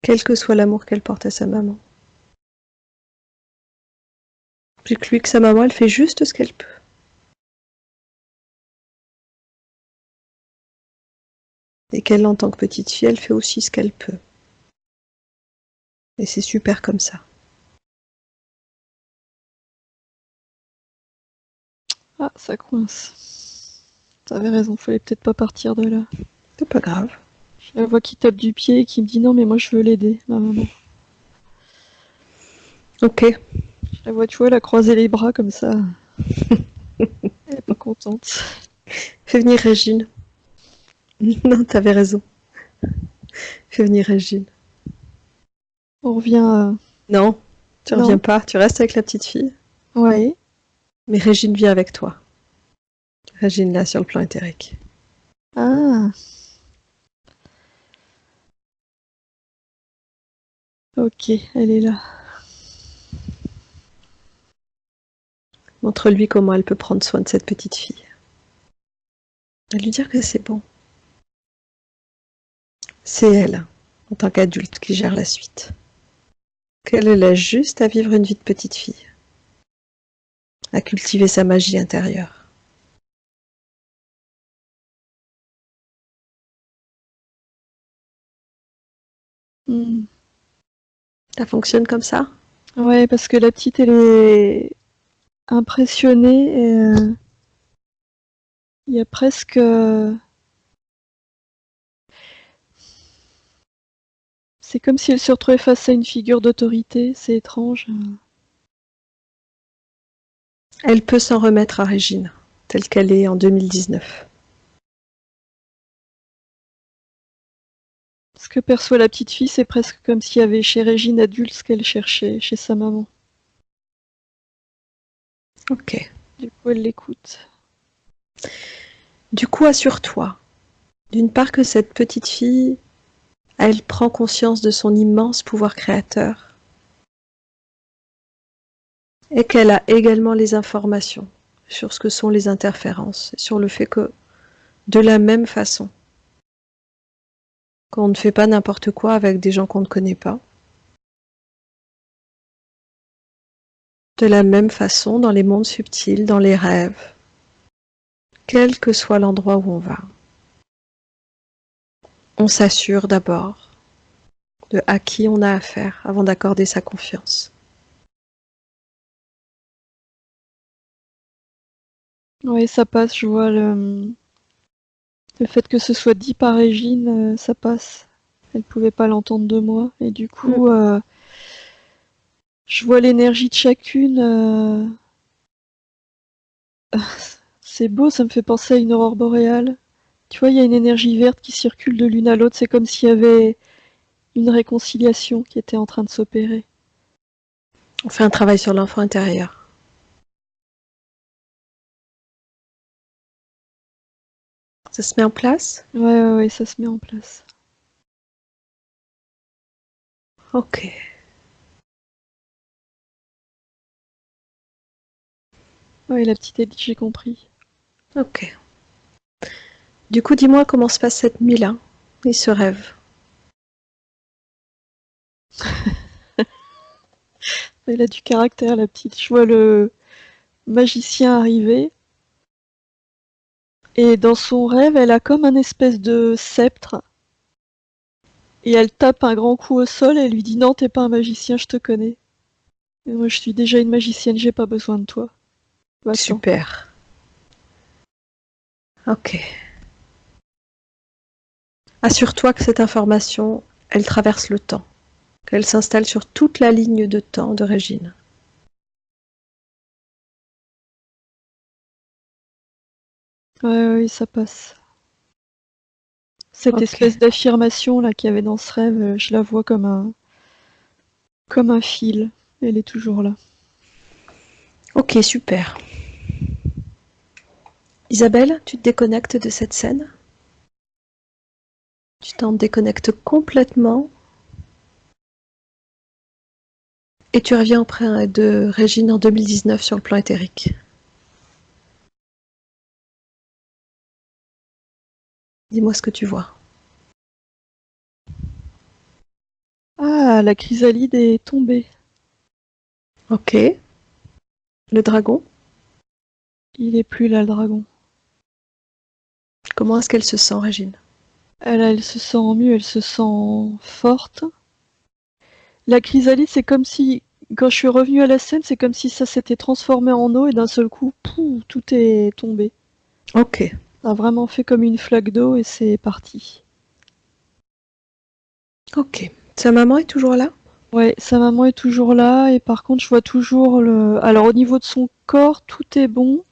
Quel que soit l'amour qu'elle porte à sa maman. Puis que lui, que sa maman, elle fait juste ce qu'elle peut. Et qu'elle, en tant que petite fille, elle fait aussi ce qu'elle peut. Et c'est super comme ça. Ah, ça coince. T'avais raison, fallait peut-être pas partir de là. C'est pas grave. Je la vois qui tape du pied et qui me dit non mais moi je veux l'aider, ma maman. Ok. Je la vois, tu vois, elle a croisé les bras comme ça. Elle est pas contente. Fais venir Régine. Non, t'avais raison. Fais venir Régine. On revient. Non, tu Non. reviens pas. Tu restes avec la petite fille. Ouais. Mais Régine vient avec toi. Régine là sur le plan éthérique. Ah, ok, elle est là. Montre-lui comment elle peut prendre soin de cette petite fille. Et lui dire que c'est bon. C'est elle, en tant qu'adulte, qui gère la suite. Qu'elle a juste à vivre une vie de petite fille. À cultiver sa magie intérieure. Hmm. Ça fonctionne comme ça? Ouais, parce que la petite, elle est impressionnée et il y a presque... c'est comme si elle se retrouvait face à une figure d'autorité, c'est étrange. Elle peut s'en remettre à Régine, telle qu'elle est en 2019. Ce que perçoit la petite fille, c'est presque comme s'il y avait chez Régine adulte ce qu'elle cherchait chez sa maman. Ok. Du coup, elle l'écoute. Du coup, assure-toi, d'une part que cette petite fille, elle prend conscience de son immense pouvoir créateur et qu'elle a également les informations sur ce que sont les interférences, sur le fait que, de la même façon, qu'on ne fait pas n'importe quoi avec des gens qu'on ne connaît pas, de la même façon dans les mondes subtils, dans les rêves, quel que soit l'endroit où on va, on s'assure d'abord de à qui on a affaire avant d'accorder sa confiance. Oui, ça passe, je vois le fait que ce soit dit par Régine, ça passe. Elle pouvait pas l'entendre de moi. Et du coup, je vois l'énergie de chacune. C'est beau, ça me fait penser à une aurore boréale. Tu vois, il y a une énergie verte qui circule de l'une à l'autre. C'est comme s'il y avait une réconciliation qui était en train de s'opérer. On fait un travail sur l'enfant intérieur. Ça se met en place? Ouais, ça se met en place. Ok. Ouais, la petite, elle dit, j'ai compris. Ok. Du coup, dis-moi comment se passe cette nuit-là et ce rêve. Elle a du caractère, la petite. Je vois le magicien arriver. Et dans son rêve, elle a comme un espèce de sceptre. Et elle tape un grand coup au sol et elle lui dit non, t'es pas un magicien, je te connais. Et moi, je suis déjà une magicienne, j'ai pas besoin de toi. Va-t'en. Super. Ok. Assure-toi que cette information, elle traverse le temps, qu'elle s'installe sur toute la ligne de temps de Régine. Ouais, ça passe. Cette Ok. espèce d'affirmation là qu'il y avait dans ce rêve, je la vois comme un fil. Elle est toujours là. Ok, super. Isabelle, tu te déconnectes de cette scène? Tu t'en déconnectes complètement et tu reviens auprès de Régine en 2019 sur le plan éthérique. Dis-moi ce que tu vois. Ah, la chrysalide est tombée. Ok. Le dragon, Il est plus là, le dragon. comment est-ce qu'elle se sent, Régine? Elle se sent mieux, elle se sent forte. La chrysalide, c'est comme si, quand je suis revenue à la scène, c'est comme si ça s'était transformé en eau et d'un seul coup, pouf, tout est tombé. Ok. Ça a vraiment fait comme une flaque d'eau et c'est parti. Ok. Sa maman est toujours là? Ouais, sa maman est toujours là et par contre, je vois toujours le. Alors, au niveau de son corps, tout est bon,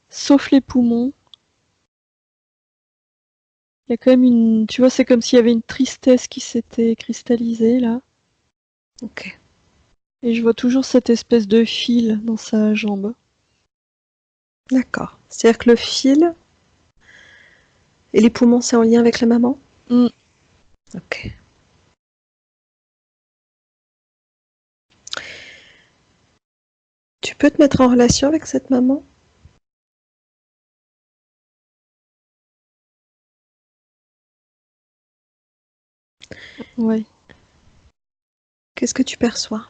sauf les poumons. Il y a quand même une. Tu vois, c'est comme s'il y avait une tristesse qui s'était cristallisée là. Ok. Et je vois toujours cette espèce de fil dans sa jambe. D'accord. C'est-à-dire que le fil, Et les poumons, c'est en lien avec la maman? Mm. Ok. Tu peux te mettre en relation avec cette maman? Ouais. Qu'est-ce que tu perçois?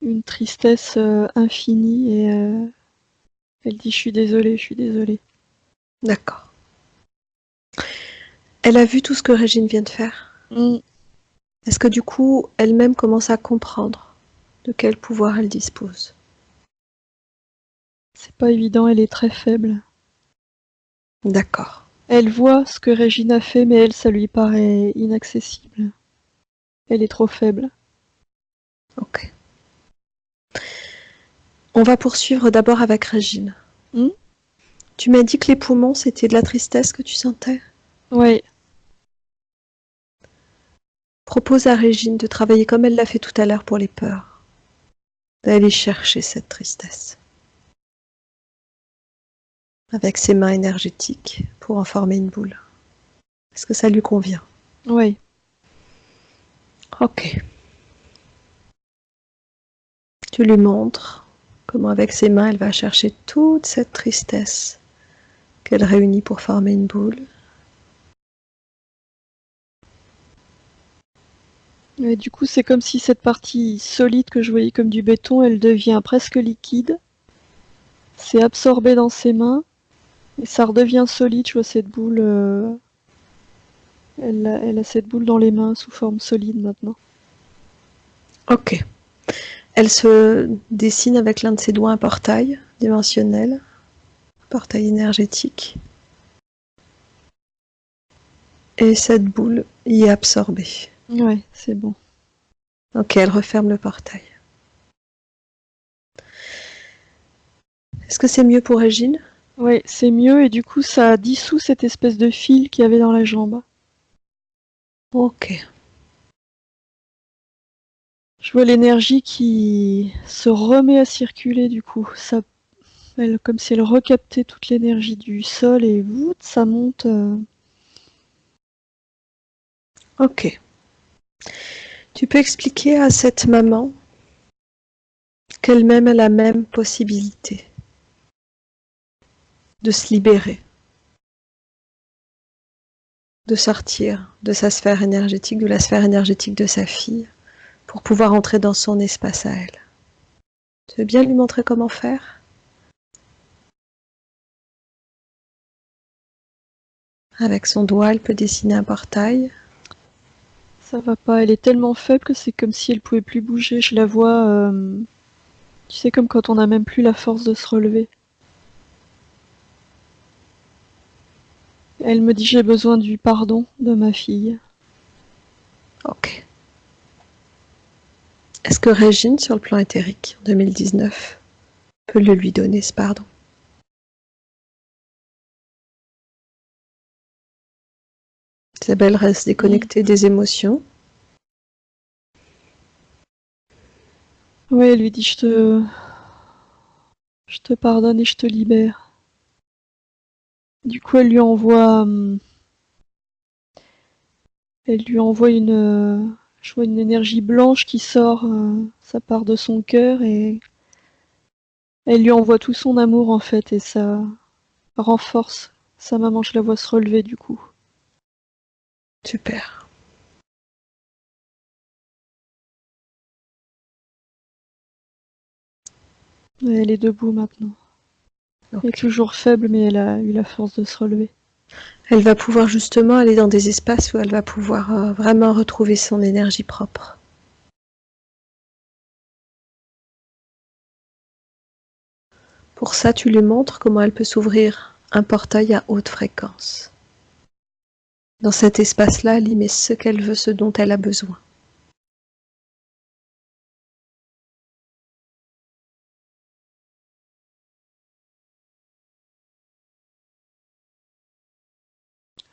Une tristesse infinie et elle dit je suis désolée, je suis désolée. D'accord. Elle a vu tout ce que Régine vient de faire. Mm. Est-ce que du coup, elle-même commence à comprendre de quel pouvoir elle dispose? C'est pas évident, elle est très faible. D'accord. Elle voit ce que Régine a fait, mais elle, ça lui paraît inaccessible. Elle est trop faible. Ok. On va poursuivre d'abord avec Régine. Mm. Tu m'as dit que les poumons, c'était de la tristesse que tu sentais? Ouais. Propose à Régine de travailler comme elle l'a fait tout à l'heure pour les peurs. D'aller chercher cette tristesse. Avec ses mains énergétiques pour en former une boule. Est-ce que ça lui convient? Ouais. Ok. Tu lui montres comment avec ses mains elle va chercher toute cette tristesse qu'elle réunit pour former une boule. Et du coup, c'est comme si cette partie solide que je voyais comme du béton, elle devient presque liquide. C'est absorbé dans ses mains et ça redevient solide. Je vois cette boule. Elle a cette boule dans les mains sous forme solide maintenant. Ok. Elle se dessine avec l'un de ses doigts un portail dimensionnel, un portail énergétique. Et cette boule y est absorbée. Ouais, c'est bon. Ok, elle referme le portail. Est-ce que c'est mieux pour Régine? Ouais, c'est mieux et du coup, ça dissout cette espèce de fil qu'il y avait dans la jambe. Ok. Je vois l'énergie qui se remet à circuler du coup. Ça, comme si elle recaptait toute l'énergie du sol et ça monte. Ok. Tu peux expliquer à cette maman qu'elle-même a la même possibilité de se libérer, de sortir de sa sphère énergétique, de la sphère énergétique de sa fille, pour pouvoir entrer dans son espace à elle. Tu veux bien lui montrer comment faire? Avec son doigt, elle peut dessiner un portail. Ça va pas, elle est tellement faible que c'est comme si elle pouvait plus bouger. Je la vois, tu sais, comme quand on n'a même plus la force de se relever. Elle me dit j'ai besoin du pardon de ma fille. Ok. Est-ce que Régine, sur le plan éthérique, en 2019, peut le lui donner, ce pardon? Isabelle reste déconnectée des émotions. Ouais, elle lui dit je te pardonne et je te libère. Du coup, elle lui envoie je vois une énergie blanche qui sort, ça part de son cœur et elle lui envoie tout son amour en fait et ça renforce sa maman. Je la vois se relever du coup. Super. Et elle est debout maintenant. Elle est Ok. toujours faible, mais elle a eu la force de se relever. Elle va pouvoir justement aller dans des espaces où elle va pouvoir vraiment retrouver son énergie propre. Pour ça, tu lui montres comment elle peut s'ouvrir un portail à haute fréquence. Dans cet espace-là, elle y met ce qu'elle veut, ce dont elle a besoin.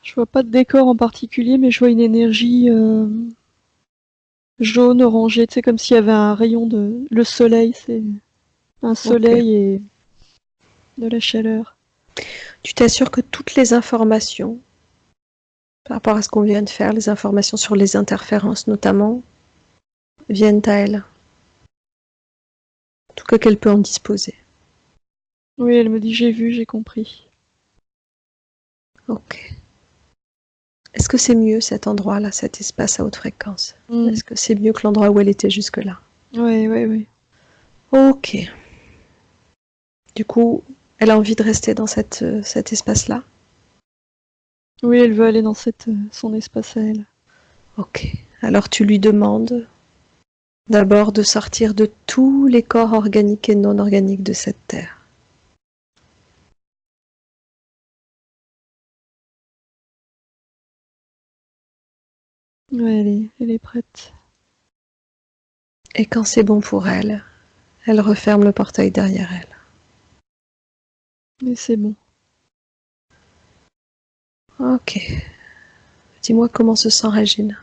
Je vois pas de décor en particulier, mais je vois une énergie jaune, orangée, tu sais, comme s'il y avait un rayon de... Le soleil, c'est un Ok. soleil et de la chaleur. Tu t'assures que toutes les informations, par rapport à ce qu'on vient de faire, les informations sur les interférences notamment, viennent à elle. En tout cas qu'elle peut en disposer. Oui, elle me dit j'ai vu, j'ai compris. Ok. Est-ce que c'est mieux cet endroit-là, cet espace à haute fréquence? Est-ce que c'est mieux que l'endroit où elle était jusque-là? Oui, oui, oui. Ok. Du coup, elle a envie de rester dans cet espace-là? Oui, elle veut aller dans son espace à elle. Ok. Alors tu lui demandes d'abord de sortir de tous les corps organiques et non organiques de cette terre. Ouais, elle est prête. Et quand c'est bon pour elle, elle referme le portail derrière elle. Mais c'est bon. Ok. Dis-moi comment se sent Régine.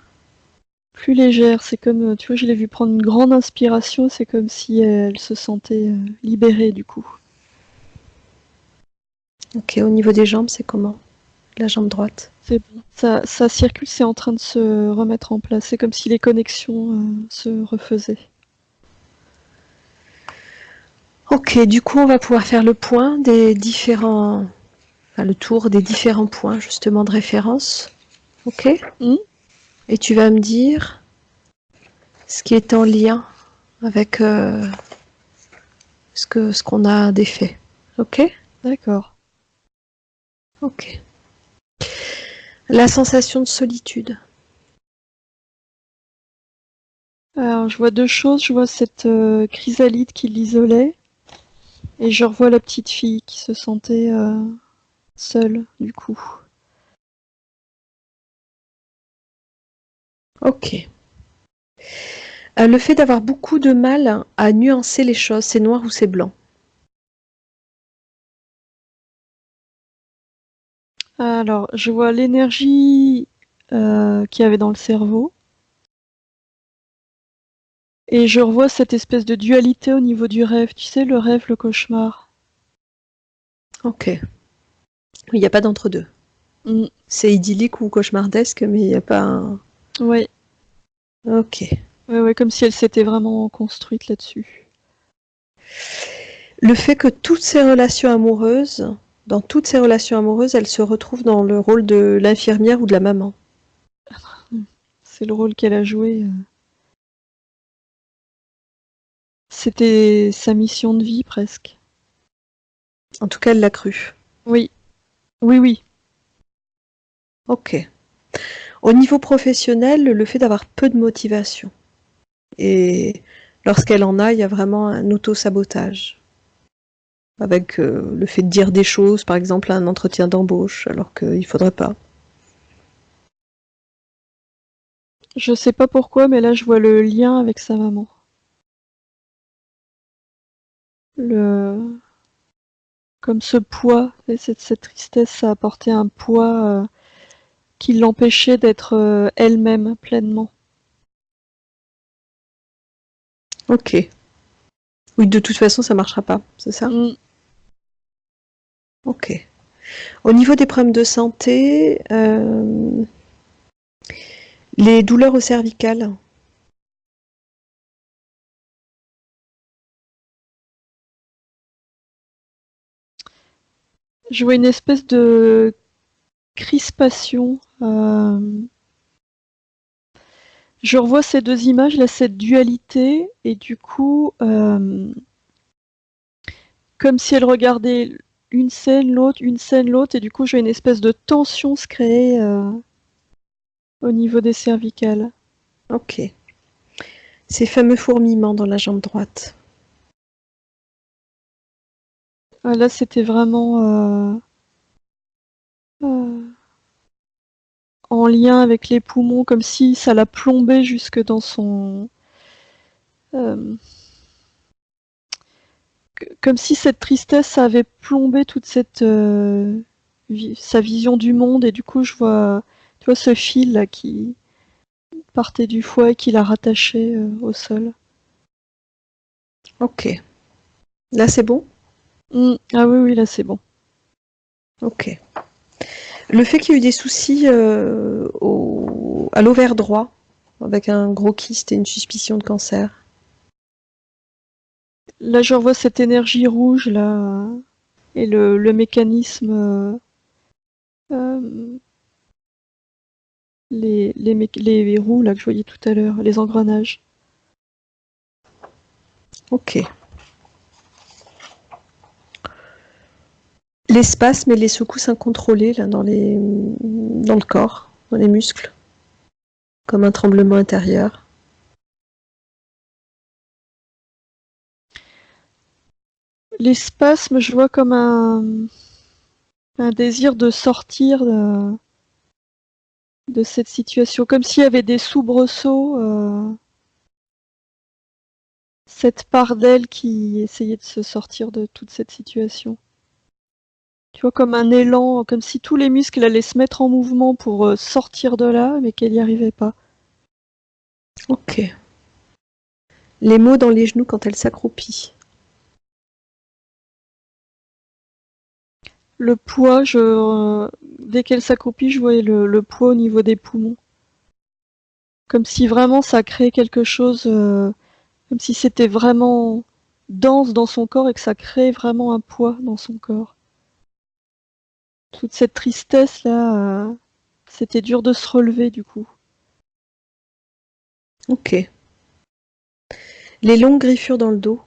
Plus légère, c'est comme, tu vois, je l'ai vue prendre une grande inspiration, c'est comme si elle se sentait libérée du coup. Ok, au niveau des jambes, c'est comment? La jambe droite? C'est bon. Ça circule, c'est en train de se remettre en place. C'est comme si les connexions se refaisaient. Ok, du coup, on va pouvoir faire le point des différents... Enfin, le tour des différents points, justement, de référence. Ok? Et tu vas me dire ce qui est en lien avec ce qu'on a défait. Ok? D'accord. Ok. La sensation de solitude. Alors, je vois deux choses. Je vois cette chrysalide qui l'isolait. Et je revois la petite fille qui se sentait seule, du coup. Ok. Le fait d'avoir beaucoup de mal à nuancer les choses, c'est noir ou c'est blanc? Alors, je vois l'énergie qu'il y avait dans le cerveau. Et je revois cette espèce de dualité au niveau du rêve. Tu sais, le rêve, le cauchemar. Ok. Il n'y a pas d'entre-deux. C'est idyllique ou cauchemardesque, mais il n'y a pas un... Ouais. Ok. Ouais, comme si elle s'était vraiment construite là-dessus. Le fait que dans toutes ces relations amoureuses, elle se retrouve dans le rôle de l'infirmière ou de la maman. C'est le rôle qu'elle a joué. C'était sa mission de vie, presque. En tout cas, elle l'a cru. Oui. Oui, oui. Ok. Au niveau professionnel, le fait d'avoir peu de motivation. Et lorsqu'elle en a, il y a vraiment un auto-sabotage. Avec le fait de dire des choses, par exemple à un entretien d'embauche, alors qu'il ne faudrait pas. Je sais pas pourquoi, mais là, je vois le lien avec sa maman. Comme ce poids, et cette tristesse, ça apportait un poids qui l'empêchait d'être elle-même pleinement. Ok. Oui, de toute façon, ça marchera pas, c'est ça? Ok. Au niveau des problèmes de santé, les douleurs au cervical. Je vois une espèce de crispation. Je revois ces deux images, là, cette dualité, et du coup, comme si elle regardait une scène, l'autre, et du coup, j'ai une espèce de tension se créer au niveau des cervicales. Ok. Ces fameux fourmillements dans la jambe droite. Ah, là, c'était vraiment euh, en lien avec les poumons, comme si ça la plombait jusque dans son... euh, comme si cette tristesse avait plombé toute sa vision du monde, et du coup, je vois, tu vois, ce fil là qui partait du foie et qui la rattachait au sol. Ok. Là, c'est bon? Ah oui, oui, là, c'est bon. Ok. Le fait qu'il y ait eu des soucis à l'ovaire droit, avec un gros kyste et une suspicion de cancer. Là, je revois cette énergie rouge, là, et le mécanisme, euh, les roues, là, que je voyais tout à l'heure, les engrenages. Ok. Les spasmes et les secousses incontrôlées là, dans le corps, dans les muscles, comme un tremblement intérieur. Les spasmes, je vois comme un désir de sortir de cette situation, comme s'il y avait des soubresauts, cette part d'elle qui essayait de se sortir de toute cette situation. Tu vois, comme un élan, comme si tous les muscles allaient se mettre en mouvement pour sortir de là, mais qu'elle n'y arrivait pas. Ok. Les maux dans les genoux quand elle s'accroupit. Le poids, dès qu'elle s'accroupit, je voyais le poids au niveau des poumons. Comme si vraiment ça créait quelque chose, comme si c'était vraiment dense dans son corps et que ça créait vraiment un poids dans son corps. Toute cette tristesse là, c'était dur de se relever du coup. Ok. Les longues griffures dans le dos.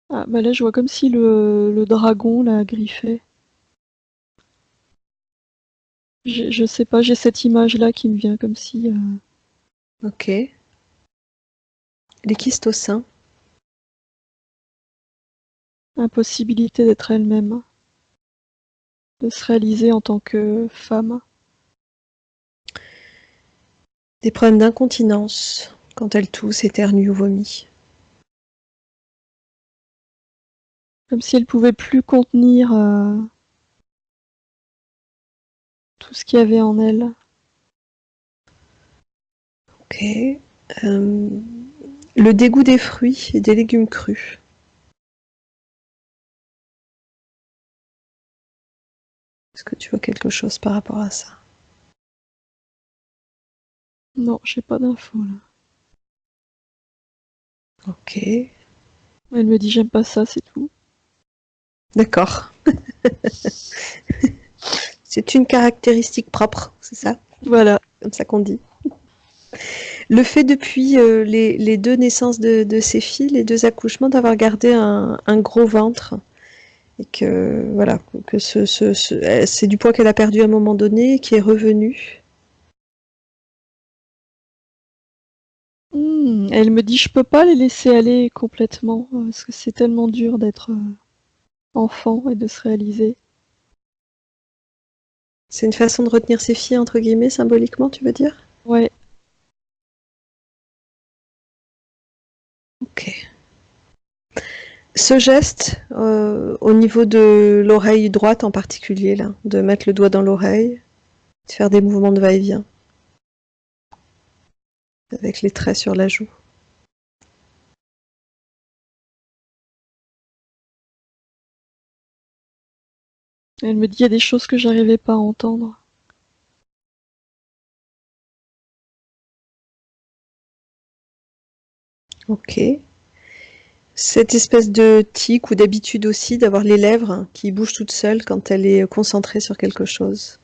Ah bah là je vois comme si le dragon là griffait. Je sais pas, j'ai cette image là qui me vient comme si Ok. Les kystes au sein. impossibilité d'être elle-même, de se réaliser en tant que femme. Des problèmes d'incontinence quand elle tousse, éternue ou vomit. Comme si elle pouvait plus contenir tout ce qu'il y avait en elle. Ok. Le dégoût des fruits et des légumes crus. Est-ce que tu vois quelque chose par rapport à ça? Non, j'ai pas d'infos là. Ok. Elle me dit j'aime pas ça, c'est tout. D'accord. C'est une caractéristique propre, c'est ça? Voilà. Comme ça qu'on dit. Le fait depuis les deux naissances de ses filles, les deux accouchements, d'avoir gardé un gros ventre. Et que voilà, que c'est du poids qu'elle a perdu à un moment donné, qui est revenu. Elle me dit je peux pas les laisser aller complètement parce que c'est tellement dur d'être enfant et de se réaliser. C'est une façon de retenir ses filles, entre guillemets, symboliquement, tu veux dire? Ouais. Ok. Ce geste, au niveau de l'oreille droite en particulier, là, de mettre le doigt dans l'oreille, de faire des mouvements de va-et-vient, avec les traits sur la joue. Elle me dit il y a des choses que j'arrivais pas à entendre. Ok. Cette espèce de tic ou d'habitude aussi d'avoir les lèvres qui bougent toutes seules quand elle est concentrée sur quelque chose.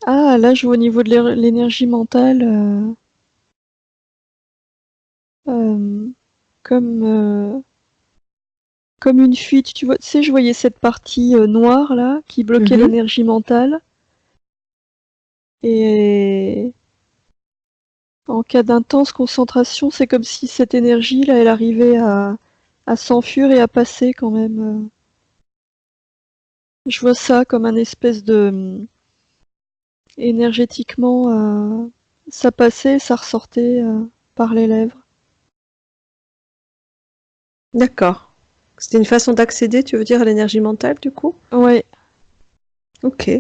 Ah là je vois au niveau de l'énergie mentale euh, comme comme une fuite. Tu vois, tu sais, je voyais cette partie noire là qui bloquait Mhm. l'énergie mentale et en cas d'intense concentration, c'est comme si cette énergie-là, elle arrivait à s'enfuir et à passer quand même. Je vois ça comme un espèce de énergétiquement, ça passait, ça ressortait par les lèvres. D'accord. C'était une façon d'accéder, tu veux dire, à l'énergie mentale, du coup? Ouais, Ok.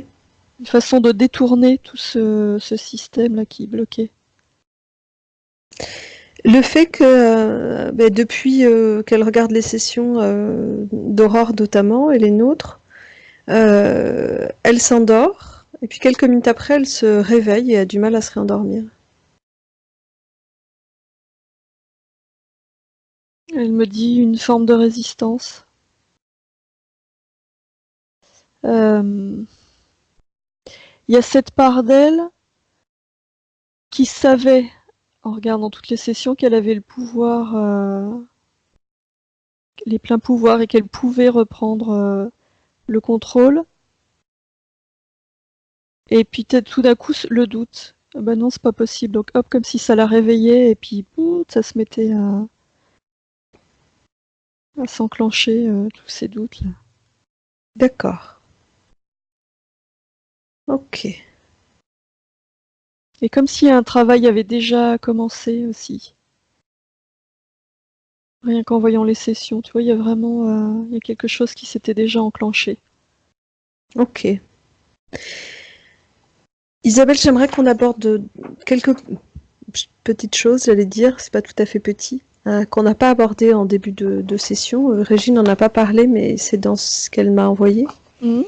Une façon de détourner tout ce système-là qui bloquait. Le fait que depuis qu'elle regarde les sessions d'Aurore notamment et les nôtres, elle s'endort et puis quelques minutes après elle se réveille et a du mal à se réendormir. Elle me dit une forme de résistance. Il y a cette part d'elle qui savait, en regardant toutes les sessions, qu'elle avait le pouvoir, les pleins pouvoirs et qu'elle pouvait reprendre le contrôle. Et puis tout d'un coup, le doute. Ah bah non, c'est pas possible. Donc hop, comme si ça la réveillait et puis boum, ça se mettait à s'enclencher tous ces doutes là. D'accord. Ok. Et comme si un travail avait déjà commencé aussi. Rien qu'en voyant les sessions, tu vois, il y a vraiment il y a quelque chose qui s'était déjà enclenché. Ok. Isabelle, j'aimerais qu'on aborde quelques petites choses, j'allais dire, c'est pas tout à fait petit, qu'on n'a pas abordé en début de session. Régine n'en a pas parlé, mais c'est dans ce qu'elle m'a envoyé. Mmh.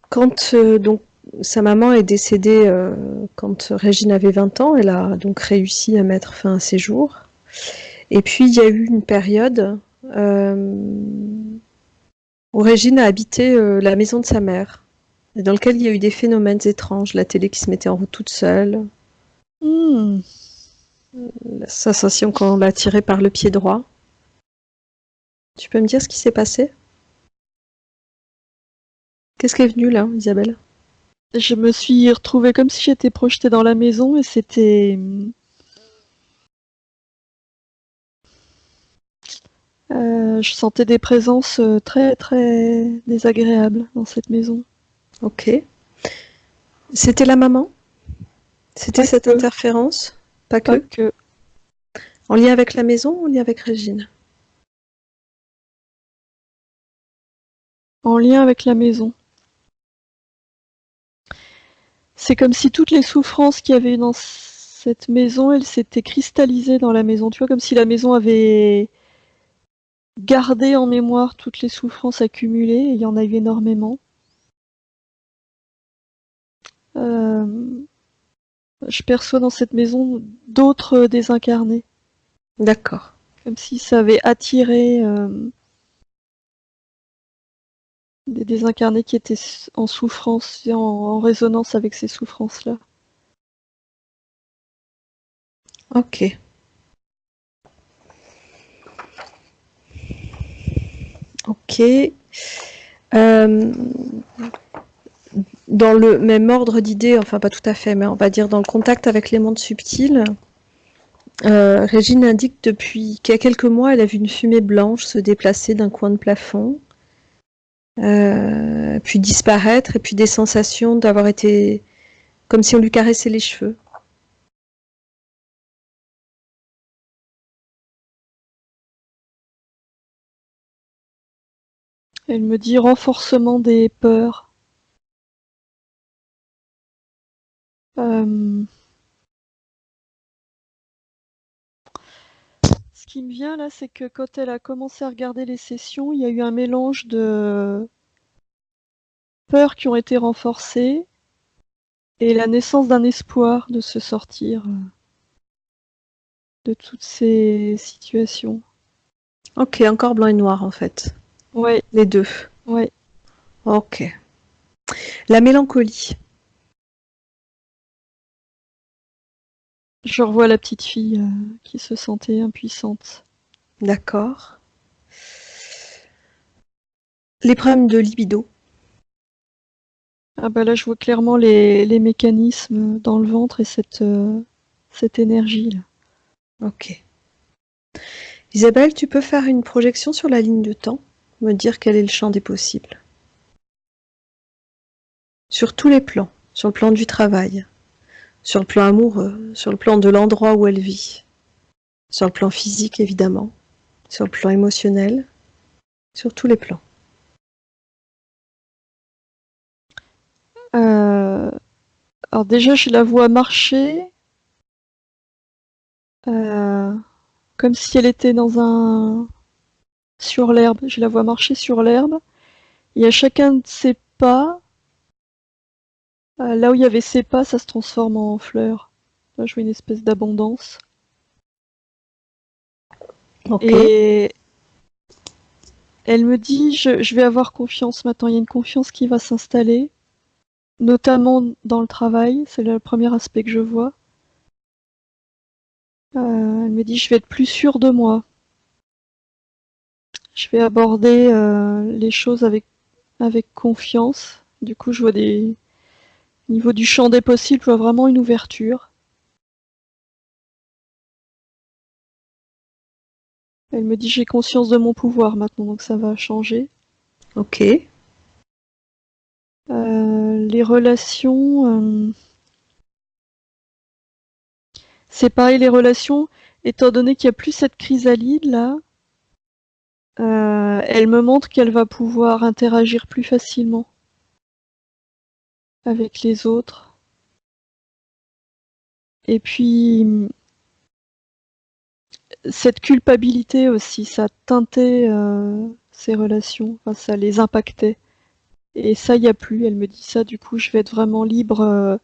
Quand donc sa maman est décédée quand Régine avait 20 ans, elle a donc réussi à mettre fin à ses jours. Et puis il y a eu une période où Régine a habité la maison de sa mère, et dans lequel il y a eu des phénomènes étranges, la télé qui se mettait en route toute seule, Mmh. la sensation qu'on l'a tirée par le pied droit. Tu peux me dire ce qui s'est passé? Qu'est-ce qui est venu là, Isabelle? Je me suis retrouvée comme si j'étais projetée dans la maison et c'était je sentais des présences très très désagréables dans cette maison. Ok. C'était la maman? C'était Pas cette que, interférence? Pas pas que? que. En lien avec la maison ou en lien avec Régine? En lien avec la maison. C'est comme si toutes les souffrances qu'il y avait dans cette maison, elles s'étaient cristallisées dans la maison. Tu vois, comme si la maison avait gardé en mémoire toutes les souffrances accumulées, et il y en a eu énormément. Je perçois dans cette maison d'autres désincarnés. D'accord. Comme si ça avait attiré des désincarnés qui étaient en souffrance, en résonance avec ces souffrances-là. Ok. Ok. Dans le même ordre d'idées, enfin pas tout à fait, mais on va dire dans le contact avec les mondes subtils, Régine indique depuis qu'il y a quelques mois, elle a vu une fumée blanche se déplacer d'un coin de plafond, puis disparaître, et puis des sensations d'avoir été comme si on lui caressait les cheveux. Elle me dit renforcement des peurs. Ce qui me vient là, c'est que quand elle a commencé à regarder les sessions, il y a eu un mélange de peurs qui ont été renforcées et la naissance d'un espoir de se sortir de toutes ces situations. Ok, encore blanc et noir en fait. Ouais, Les deux. ouais. Ok. La mélancolie. Je revois la petite fille qui se sentait impuissante. D'accord. Les problèmes de libido. Ah bah là, je vois clairement les mécanismes dans le ventre et cette énergie là. Ok. Isabelle, tu peux faire une projection sur la ligne de temps, me dire quel est le champ des possibles. Sur tous les plans, sur le plan du travail, sur le plan amoureux, sur le plan de l'endroit où elle vit, sur le plan physique évidemment, sur le plan émotionnel, sur tous les plans. Alors déjà, je la vois marcher comme si elle était sur l'herbe. Je la vois marcher sur l'herbe. Et à chacun de ses pas, là où il y avait ses pas, ça se transforme en fleurs. Là, je vois une espèce d'abondance. Ok. Et elle me dit, je vais avoir confiance maintenant. Il y a une confiance qui va s'installer, notamment dans le travail. C'est le premier aspect que je vois. Elle me dit, je vais être plus sûre de moi. Je vais aborder les choses avec confiance. Du coup, je vois au niveau du champ des possibles, je vois vraiment une ouverture. Elle me dit, j'ai conscience de mon pouvoir maintenant, donc ça va changer. Ok. Les relations, c'est pareil, les relations, étant donné qu'il n'y a plus cette chrysalide là, elle me montre qu'elle va pouvoir interagir plus facilement avec les autres. Et puis, cette culpabilité aussi, ça teintait ces relations, enfin, ça les impactait. Et ça, il n'y a plus, elle me dit ça, du coup, je vais être vraiment libre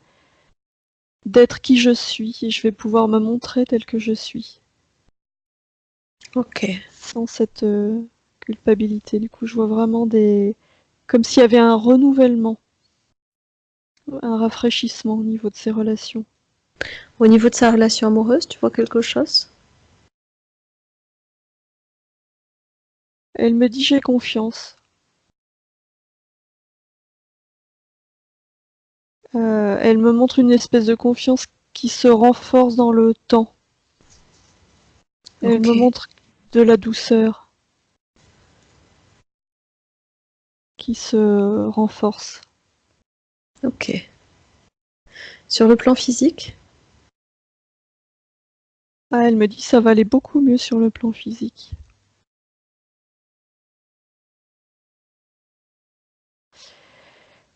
d'être qui je suis et je vais pouvoir me montrer tel que je suis, Ok. sans cette culpabilité. Du coup, je vois vraiment comme s'il y avait un renouvellement, un rafraîchissement au niveau de ces relations. Au niveau de sa relation amoureuse, tu vois quelque chose? Elle me dit j'ai confiance. Elle me montre une espèce de confiance qui se renforce dans le temps. Elle Ok. me montre de la douceur qui se renforce. Ok. Sur le plan physique? Ah, elle me dit ça va aller beaucoup mieux sur le plan physique.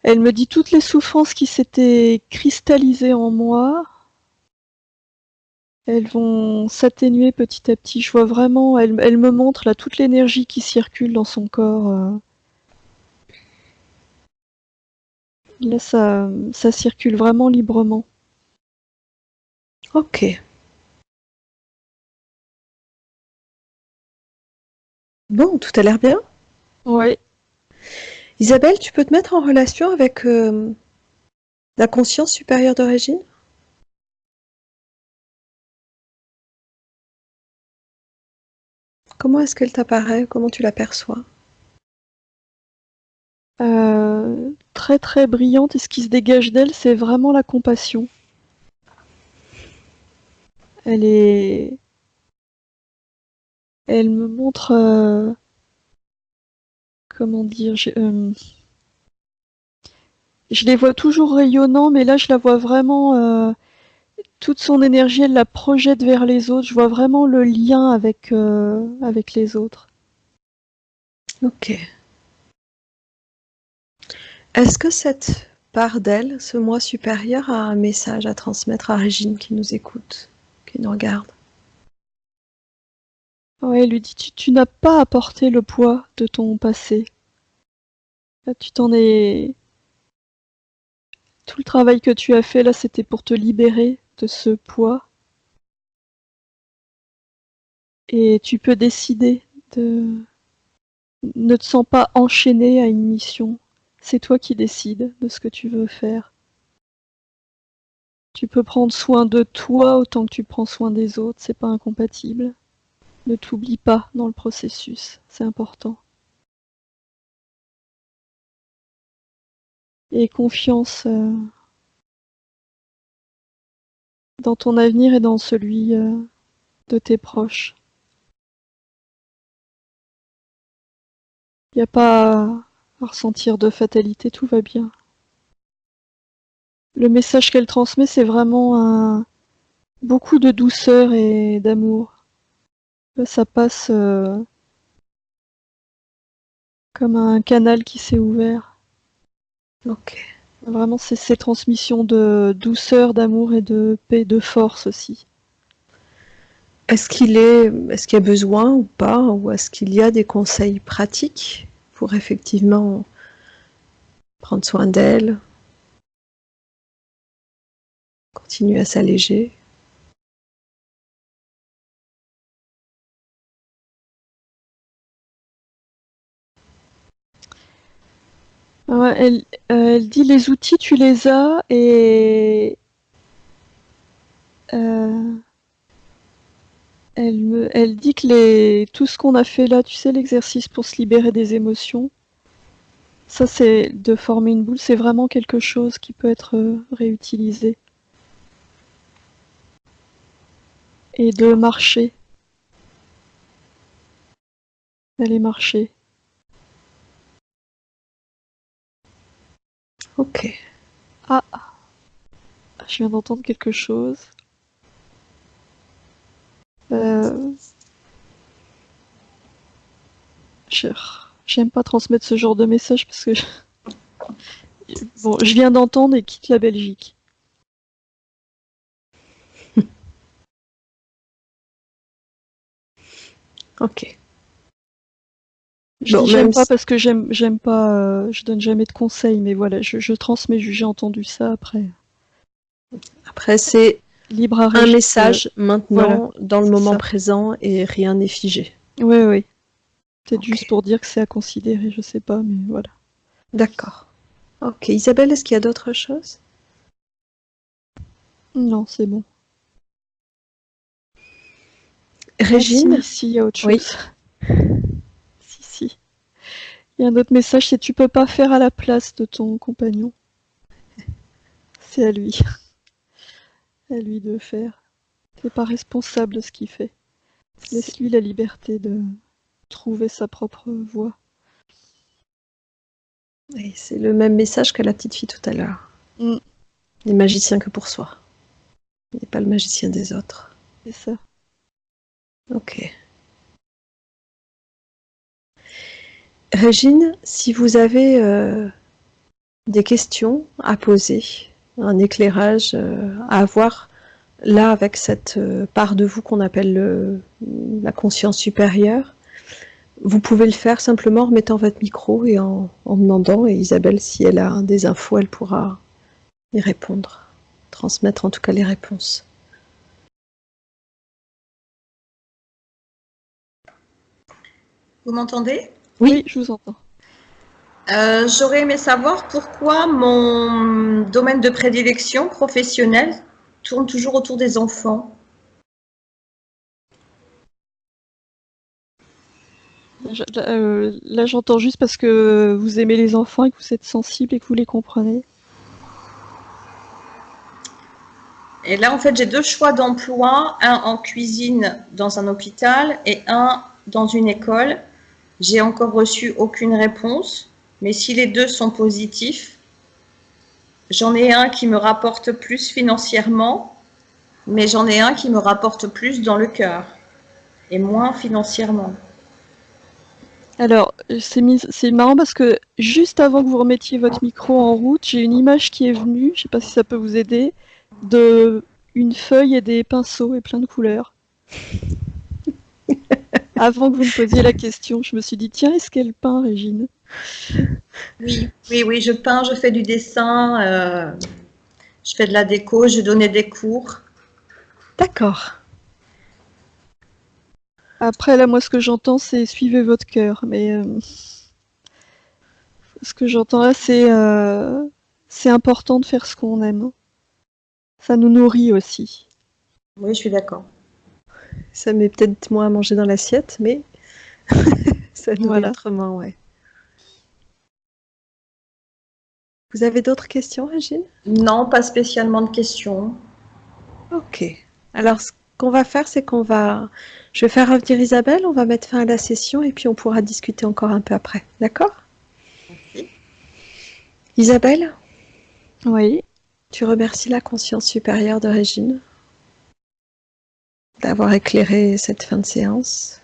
Elle me dit toutes les souffrances qui s'étaient cristallisées en moi, elles vont s'atténuer petit à petit. Je vois vraiment, elle me montre là toute l'énergie qui circule dans son corps. Là, ça circule vraiment librement. Ok. Bon, tout a l'air bien. Ouais. Isabelle, tu peux te mettre en relation avec la conscience supérieure d'origine? Comment est-ce qu'elle t'apparaît? Comment tu l'aperçois? Très très brillante et ce qui se dégage d'elle, c'est vraiment la compassion. Elle est, elle me montre, comment dire, je les vois toujours rayonnants, mais là je la vois vraiment, toute son énergie, elle la projette vers les autres. Je vois vraiment le lien avec les autres. Ok. Est-ce que cette part d'elle, ce moi supérieur, a un message à transmettre à Régine qui nous écoute, qui nous regarde? Ouais, elle lui dit, tu n'as pas à porter le poids de ton passé. Là, tu t'en es, tout le travail que tu as fait là, c'était pour te libérer de ce poids. Et tu peux décider de ne te sens pas enchaîné à une mission. C'est toi qui décides de ce que tu veux faire. Tu peux prendre soin de toi autant que tu prends soin des autres, c'est pas incompatible. Ne t'oublie pas dans le processus, c'est important. Et confiance dans ton avenir et dans celui de tes proches. Il n'y a pas à ressentir de fatalité, tout va bien. Le message qu'elle transmet, c'est vraiment beaucoup de douceur et d'amour. Ça passe comme un canal qui s'est ouvert. Ok. Vraiment, c'est ces transmissions de douceur, d'amour et de paix, de force aussi. Est-ce qu'il y a besoin ou pas, ou est-ce qu'il y a des conseils pratiques pour effectivement prendre soin d'elle, continuer à s'alléger? Ouais, elle dit les outils, tu les as et euh, elle dit que tout ce qu'on a fait là, tu sais, l'exercice pour se libérer des émotions, ça c'est de former une boule, c'est vraiment quelque chose qui peut être réutilisé. Et de marcher, d'aller marcher. Ok. Ah, je viens d'entendre quelque chose. Euh, J'aime pas transmettre ce genre de message parce que bon, je viens d'entendre et quitte la Belgique. Ok. Je Bon, dis même j'aime pas si- parce que j'aime pas, je donne jamais de conseils, mais voilà, je transmets, j'ai entendu ça après. après, c'est Libre à un Régis, message voilà, maintenant, dans le c'est moment ça. présent, et rien n'est figé. Oui, oui. Peut-être juste Ok. pour dire que c'est à considérer, je sais pas, mais voilà. D'accord. Ok. Isabelle, est-ce qu'il y a d'autres choses? Non, c'est bon. Ah Régine? si, il y a autre Oui. chose. Si. Il y a un autre message, c'est tu peux pas faire à la place de ton compagnon. C'est à lui de faire. T'es pas responsable de ce qu'il fait. Laisse-lui la liberté de trouver sa propre voie. Et c'est le même message que la petite fille tout à l'heure. Mm, Il n'est magicien que pour soi. Il n'est pas le magicien des autres. c'est ça. Ok. Régine, si vous avez des questions à poser, un éclairage à avoir, là, avec cette part de vous qu'on appelle la conscience supérieure, vous pouvez le faire simplement en remettant votre micro et en demandant, et Isabelle, si elle a des infos, elle pourra y répondre, transmettre en tout cas les réponses. Vous m'entendez? Oui, je vous entends. J'aurais aimé savoir pourquoi mon domaine de prédilection professionnel tourne toujours autour des enfants. Là, j'entends juste parce que vous aimez les enfants et que vous êtes sensible et que vous les comprenez. Et là, en fait, j'ai deux choix d'emploi, un en cuisine dans un hôpital et un dans une école. J'ai encore reçu aucune réponse, mais si les deux sont positifs, j'en ai un qui me rapporte plus financièrement, mais j'en ai un qui me rapporte plus dans le cœur et moins financièrement. Alors, c'est marrant parce que juste avant que vous remettiez votre micro en route, j'ai une image qui est venue, je sais pas si ça peut vous aider, de une feuille et des pinceaux et plein de couleurs. Avant que vous me posiez la question, je me suis dit, tiens, est-ce qu'elle peint, Régine? Oui, je peins, je fais du dessin, je fais de la déco, je donnais des cours. D'accord. Après, là, moi, ce que j'entends, c'est suivez votre cœur. Mais ce que j'entends là, c'est important de faire ce qu'on aime. Ça nous nourrit aussi. Oui, je suis d'accord. Ça met peut-être moins à manger dans l'assiette, mais ça nourrit Voilà. autrement, ouais. Vous avez d'autres questions, Régine? Non, pas spécialement de questions. Ok. Alors, ce qu'on va faire, c'est je vais faire revenir Isabelle, on va mettre fin à la session et puis on pourra discuter encore un peu après. D'accord? Merci. Isabelle, Oui. tu remercies la conscience supérieure de Régine d'avoir éclairé cette fin de séance.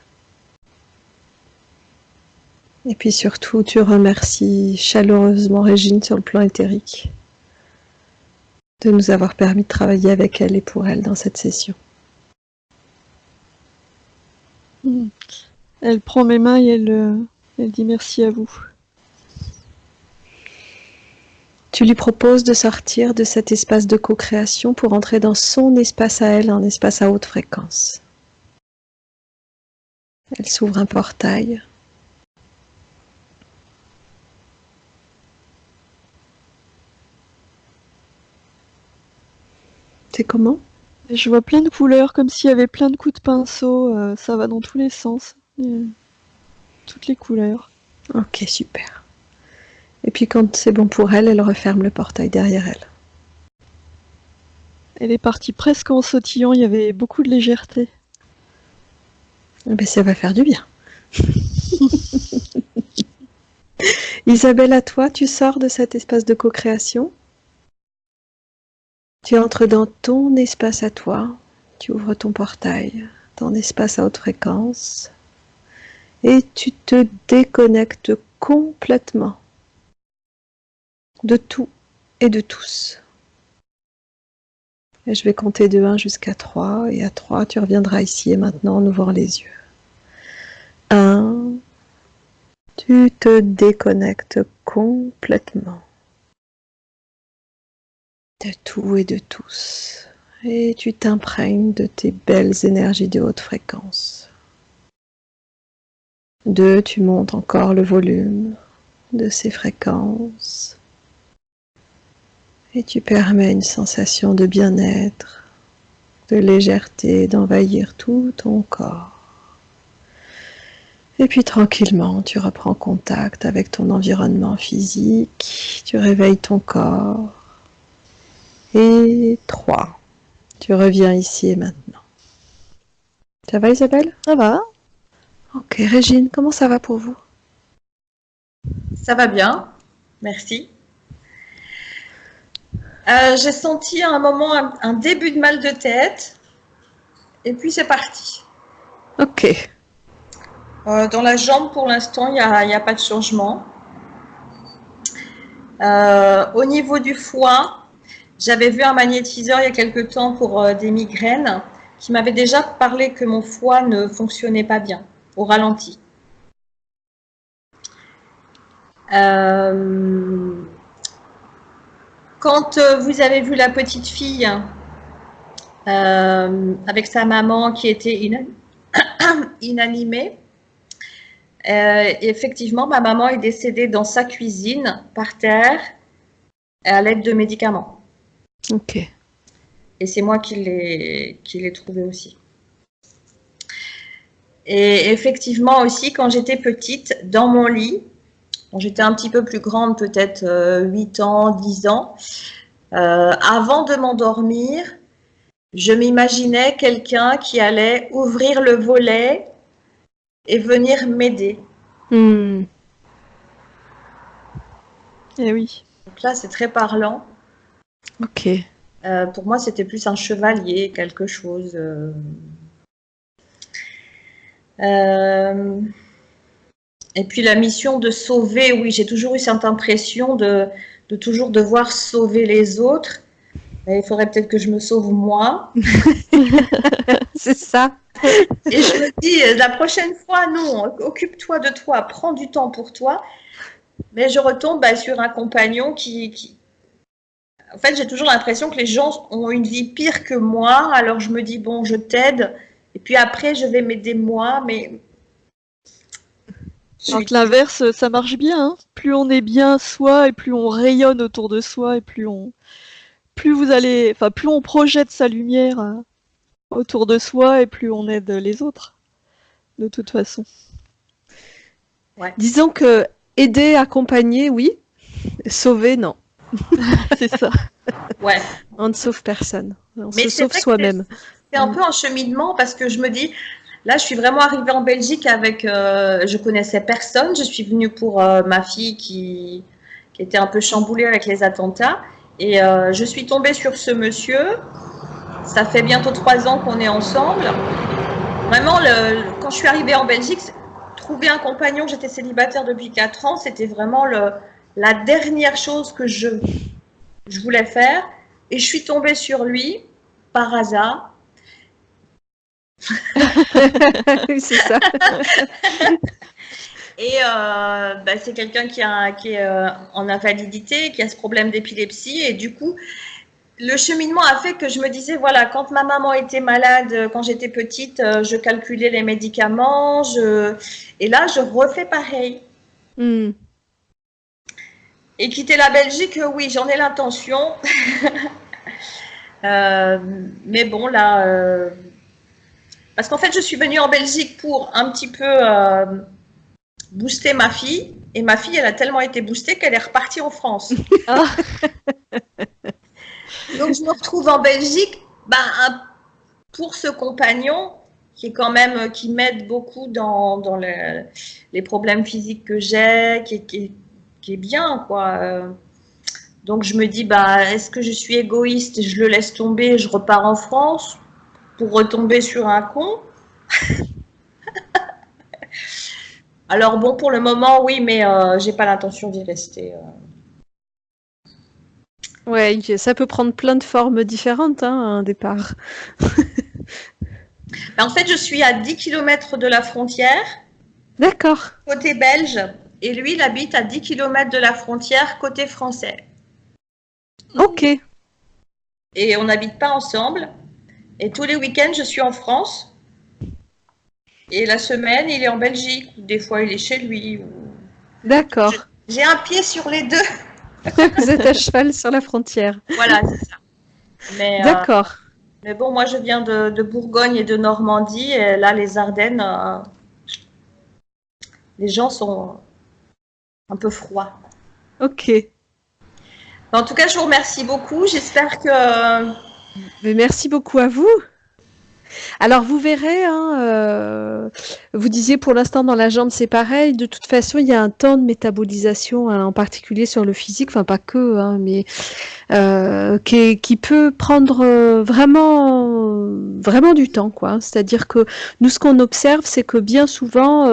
Et puis surtout, tu remercies chaleureusement Régine sur le plan éthérique de nous avoir permis de travailler avec elle et pour elle dans cette session. Elle prend mes mains et elle dit merci à vous. Tu lui proposes de sortir de cet espace de co-création pour entrer dans son espace à elle, un espace à haute fréquence. Elle s'ouvre un portail. C'est comment? Et je vois plein de couleurs, comme s'il y avait plein de coups de pinceau. Ça va dans tous les sens. Toutes les couleurs. Ok, super. Et puis quand c'est bon pour elle, elle referme le portail derrière elle. Elle est partie presque en sautillant, il y avait beaucoup de légèreté. Eh bien, ça va faire du bien. Isabelle, à toi, tu sors de cet espace de co-création. Tu entres dans ton espace à toi. Tu ouvres ton portail, ton espace à haute fréquence. Et tu te déconnectes complètement de tout et de tous. Et je vais compter de 1 jusqu'à 3. Et à 3, tu reviendras ici et maintenant en ouvrant les yeux. 1. Tu te déconnectes complètement de tout et de tous. Et tu t'imprègnes de tes belles énergies de haute fréquence. 2. Tu montes encore le volume de ces fréquences. Et tu permets une sensation de bien-être, de légèreté, d'envahir tout ton corps. Et puis tranquillement, tu reprends contact avec ton environnement physique, tu réveilles ton corps. Et 3, tu reviens ici et maintenant. Ça va Isabelle? Ça va? Ok, Régine, comment ça va pour vous? Ça va bien, merci. J'ai senti à un moment un début de mal de tête, et puis c'est parti. Ok. Dans la jambe, pour l'instant, il n'y a pas de changement. Au niveau du foie, j'avais vu un magnétiseur il y a quelque temps pour des migraines qui m'avait déjà parlé que mon foie ne fonctionnait pas bien, au ralenti. Quand vous avez vu la petite fille avec sa maman qui était inanimée, effectivement, ma maman est décédée dans sa cuisine, par terre, à l'aide de médicaments. Ok. Et c'est moi qui l'ai trouvée aussi. Et effectivement aussi, quand j'étais petite, dans mon lit, quand j'étais un petit peu plus grande, peut-être 8 ans, 10 ans, avant de m'endormir, je m'imaginais quelqu'un qui allait ouvrir le volet et venir m'aider. Eh oui. Donc là, c'est très parlant. Ok. Pour moi, c'était plus un chevalier, quelque chose. Et puis la mission de sauver, oui, j'ai toujours eu cette impression de toujours devoir sauver les autres. Mais il faudrait peut-être que je me sauve moi. C'est ça. Et je me dis, la prochaine fois, non, occupe-toi de toi, prends du temps pour toi. Mais je retombe sur un compagnon qui... En fait, j'ai toujours l'impression que les gens ont une vie pire que moi. Alors je me dis, bon, je t'aide. Et puis après, je vais m'aider moi. Mais Alors que l'inverse, ça marche bien, hein. Plus on est bien soi et plus on rayonne autour de soi et plus on projette sa lumière autour de soi et plus on aide les autres. De toute façon. Ouais. Disons que aider, accompagner, oui. Sauver, non. C'est ça. Ouais. On ne sauve personne. On se sauve soi-même. C'est un peu un cheminement parce que je me dis, là, je suis vraiment arrivée en Belgique avec, je connaissais personne. Je suis venue pour ma fille qui était un peu chamboulée avec les attentats. Et je suis tombée sur ce monsieur. Ça fait bientôt 3 ans qu'on est ensemble. Vraiment, quand je suis arrivée en Belgique, trouver un compagnon, j'étais célibataire depuis 4 ans, c'était vraiment la dernière chose que je voulais faire. Et je suis tombée sur lui par hasard. C'est ça. Et c'est quelqu'un qui est en invalidité, qui a ce problème d'épilepsie. Et du coup, le cheminement a fait que je me disais, voilà, quand ma maman était malade, quand j'étais petite, je calculais les médicaments. Et là, je refais pareil. Mm. Et quitter la Belgique, oui, j'en ai l'intention. Mais bon, là, parce qu'en fait, je suis venue en Belgique pour un petit peu booster ma fille. Et ma fille, elle a tellement été boostée qu'elle est repartie en France. Ah, Donc, je me retrouve en Belgique pour ce compagnon qui est quand même, qui m'aide beaucoup dans les problèmes physiques que j'ai, qui est bien, quoi. Donc, je me dis, est-ce que je suis égoïste et je le laisse tomber, je repars en France pour retomber sur un con? Alors bon, pour le moment, oui, mais j'ai pas l'intention d'y rester. Ouais, ça peut prendre plein de formes différentes, hein, un départ. En fait, je suis à 10 km de la frontière, D'accord. côté belge, et lui, il habite à 10 km de la frontière, côté français. Ok. Et on n'habite pas ensemble. Et tous les week-ends, je suis en France. Et la semaine, il est en Belgique. Des fois, il est chez lui. D'accord. J'ai un pied sur les deux. Vous êtes à cheval sur la frontière. Voilà, c'est ça. D'accord. Mais bon, moi, je viens de Bourgogne et de Normandie. Et là, les Ardennes, les gens sont un peu froids. Ok. En tout cas, je vous remercie beaucoup. J'espère que... Mais merci beaucoup à vous. Alors vous verrez, hein, vous disiez pour l'instant dans la jambe c'est pareil. De toute façon, il y a un temps de métabolisation, hein, en particulier sur le physique, enfin pas que, hein, mais qui peut prendre vraiment du temps, quoi. C'est-à-dire que nous, ce qu'on observe, c'est que bien souvent,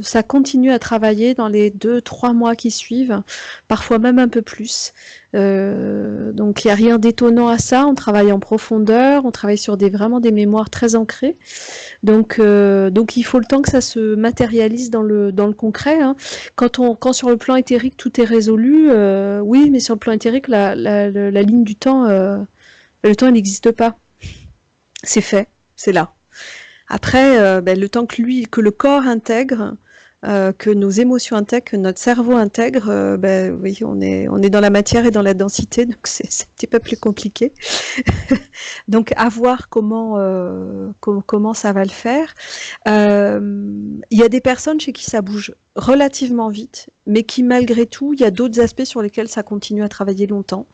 ça continue à travailler dans les 2-3 mois qui suivent, parfois même un peu plus. Donc il n'y a rien d'étonnant à ça. On travaille en profondeur, on travaille sur vraiment des mémoires très ancrées. Donc il faut le temps que ça se matérialise dans le concret, hein. Quand sur le plan éthérique tout est résolu, oui, mais sur le plan éthérique la ligne du temps, le temps il n'existe pas. C'est fait, c'est là. Après, le temps que le corps intègre, que nos émotions intègrent, que notre cerveau intègre, oui, on est dans la matière et dans la densité, donc c'est un petit peu plus compliqué. Donc à voir comment ça va le faire. Il y a des personnes chez qui ça bouge relativement vite, mais qui malgré tout, il y a d'autres aspects sur lesquels ça continue à travailler longtemps,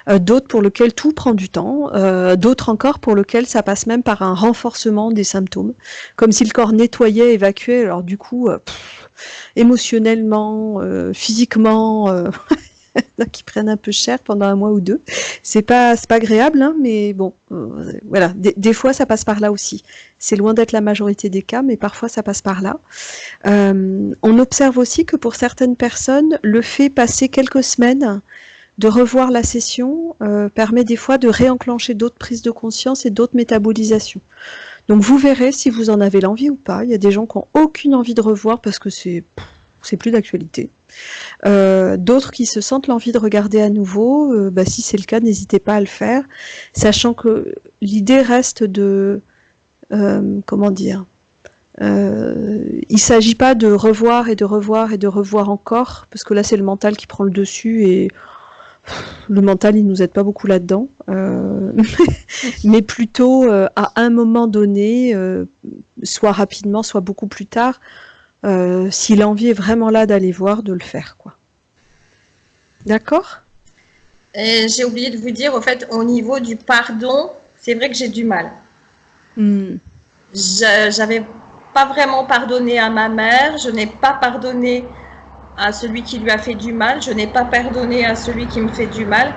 d'autres pour lesquels tout prend du temps, d'autres encore pour lesquels ça passe même par un renforcement des symptômes, comme si le corps nettoyait, évacuait, alors du coup, émotionnellement, physiquement, qui prennent un peu cher pendant un mois ou deux. C'est pas agréable, hein, mais bon, voilà. Des fois, ça passe par là aussi. C'est loin d'être la majorité des cas, mais parfois ça passe par là. On observe aussi que pour certaines personnes, le fait passer quelques semaines de revoir la session permet des fois de réenclencher d'autres prises de conscience et d'autres métabolisations. Donc vous verrez si vous en avez l'envie ou pas. Il y a des gens qui n'ont aucune envie de revoir parce que c'est plus d'actualité. D'autres qui se sentent l'envie de regarder à nouveau. Si c'est le cas, n'hésitez pas à le faire, sachant que l'idée reste de comment dire. Il ne s'agit pas de revoir et de revoir et de revoir encore, parce que là c'est le mental qui prend le dessus et le mental il nous aide pas beaucoup là-dedans, mais plutôt à un moment donné, soit rapidement, soit beaucoup plus tard, si l'envie est vraiment là d'aller voir, de le faire, quoi. D'accord ? Et j'ai oublié de vous dire, au fait, au niveau du pardon, c'est vrai que j'ai du mal. J'avais pas vraiment pardonné à ma mère, je n'ai pas pardonné à celui qui lui a fait du mal, je n'ai pas pardonné à celui qui me fait du mal.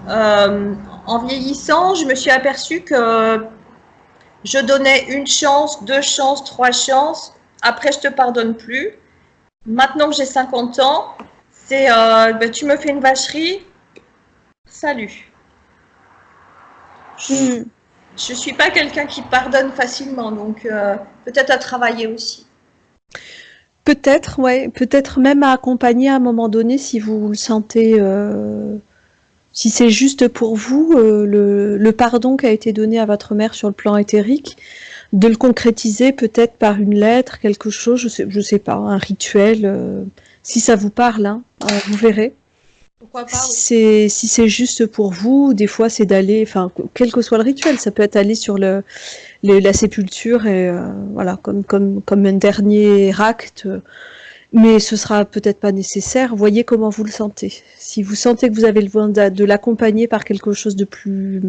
En vieillissant, je me suis aperçue que je donnais 1 chance, 2 chances, 3 chances, après je te pardonne plus. Maintenant que j'ai 50 ans, c'est tu me fais une vacherie, salut. Hmm. Je suis pas quelqu'un qui pardonne facilement, donc peut-être à travailler aussi. Peut-être, ouais, peut-être même à accompagner à un moment donné si vous le sentez, si c'est juste pour vous, le pardon qui a été donné à votre mère sur le plan éthérique, de le concrétiser peut-être par une lettre, quelque chose, je sais pas, un rituel, si ça vous parle, hein, vous verrez. Pourquoi pas, oui. Si c'est juste pour vous, des fois c'est d'aller, enfin, quel que soit le rituel, ça peut être aller sur la sépulture et voilà, comme un dernier acte. Mais ce sera peut-être pas nécessaire. Voyez comment vous le sentez. Si vous sentez que vous avez le besoin de l'accompagner par quelque chose de plus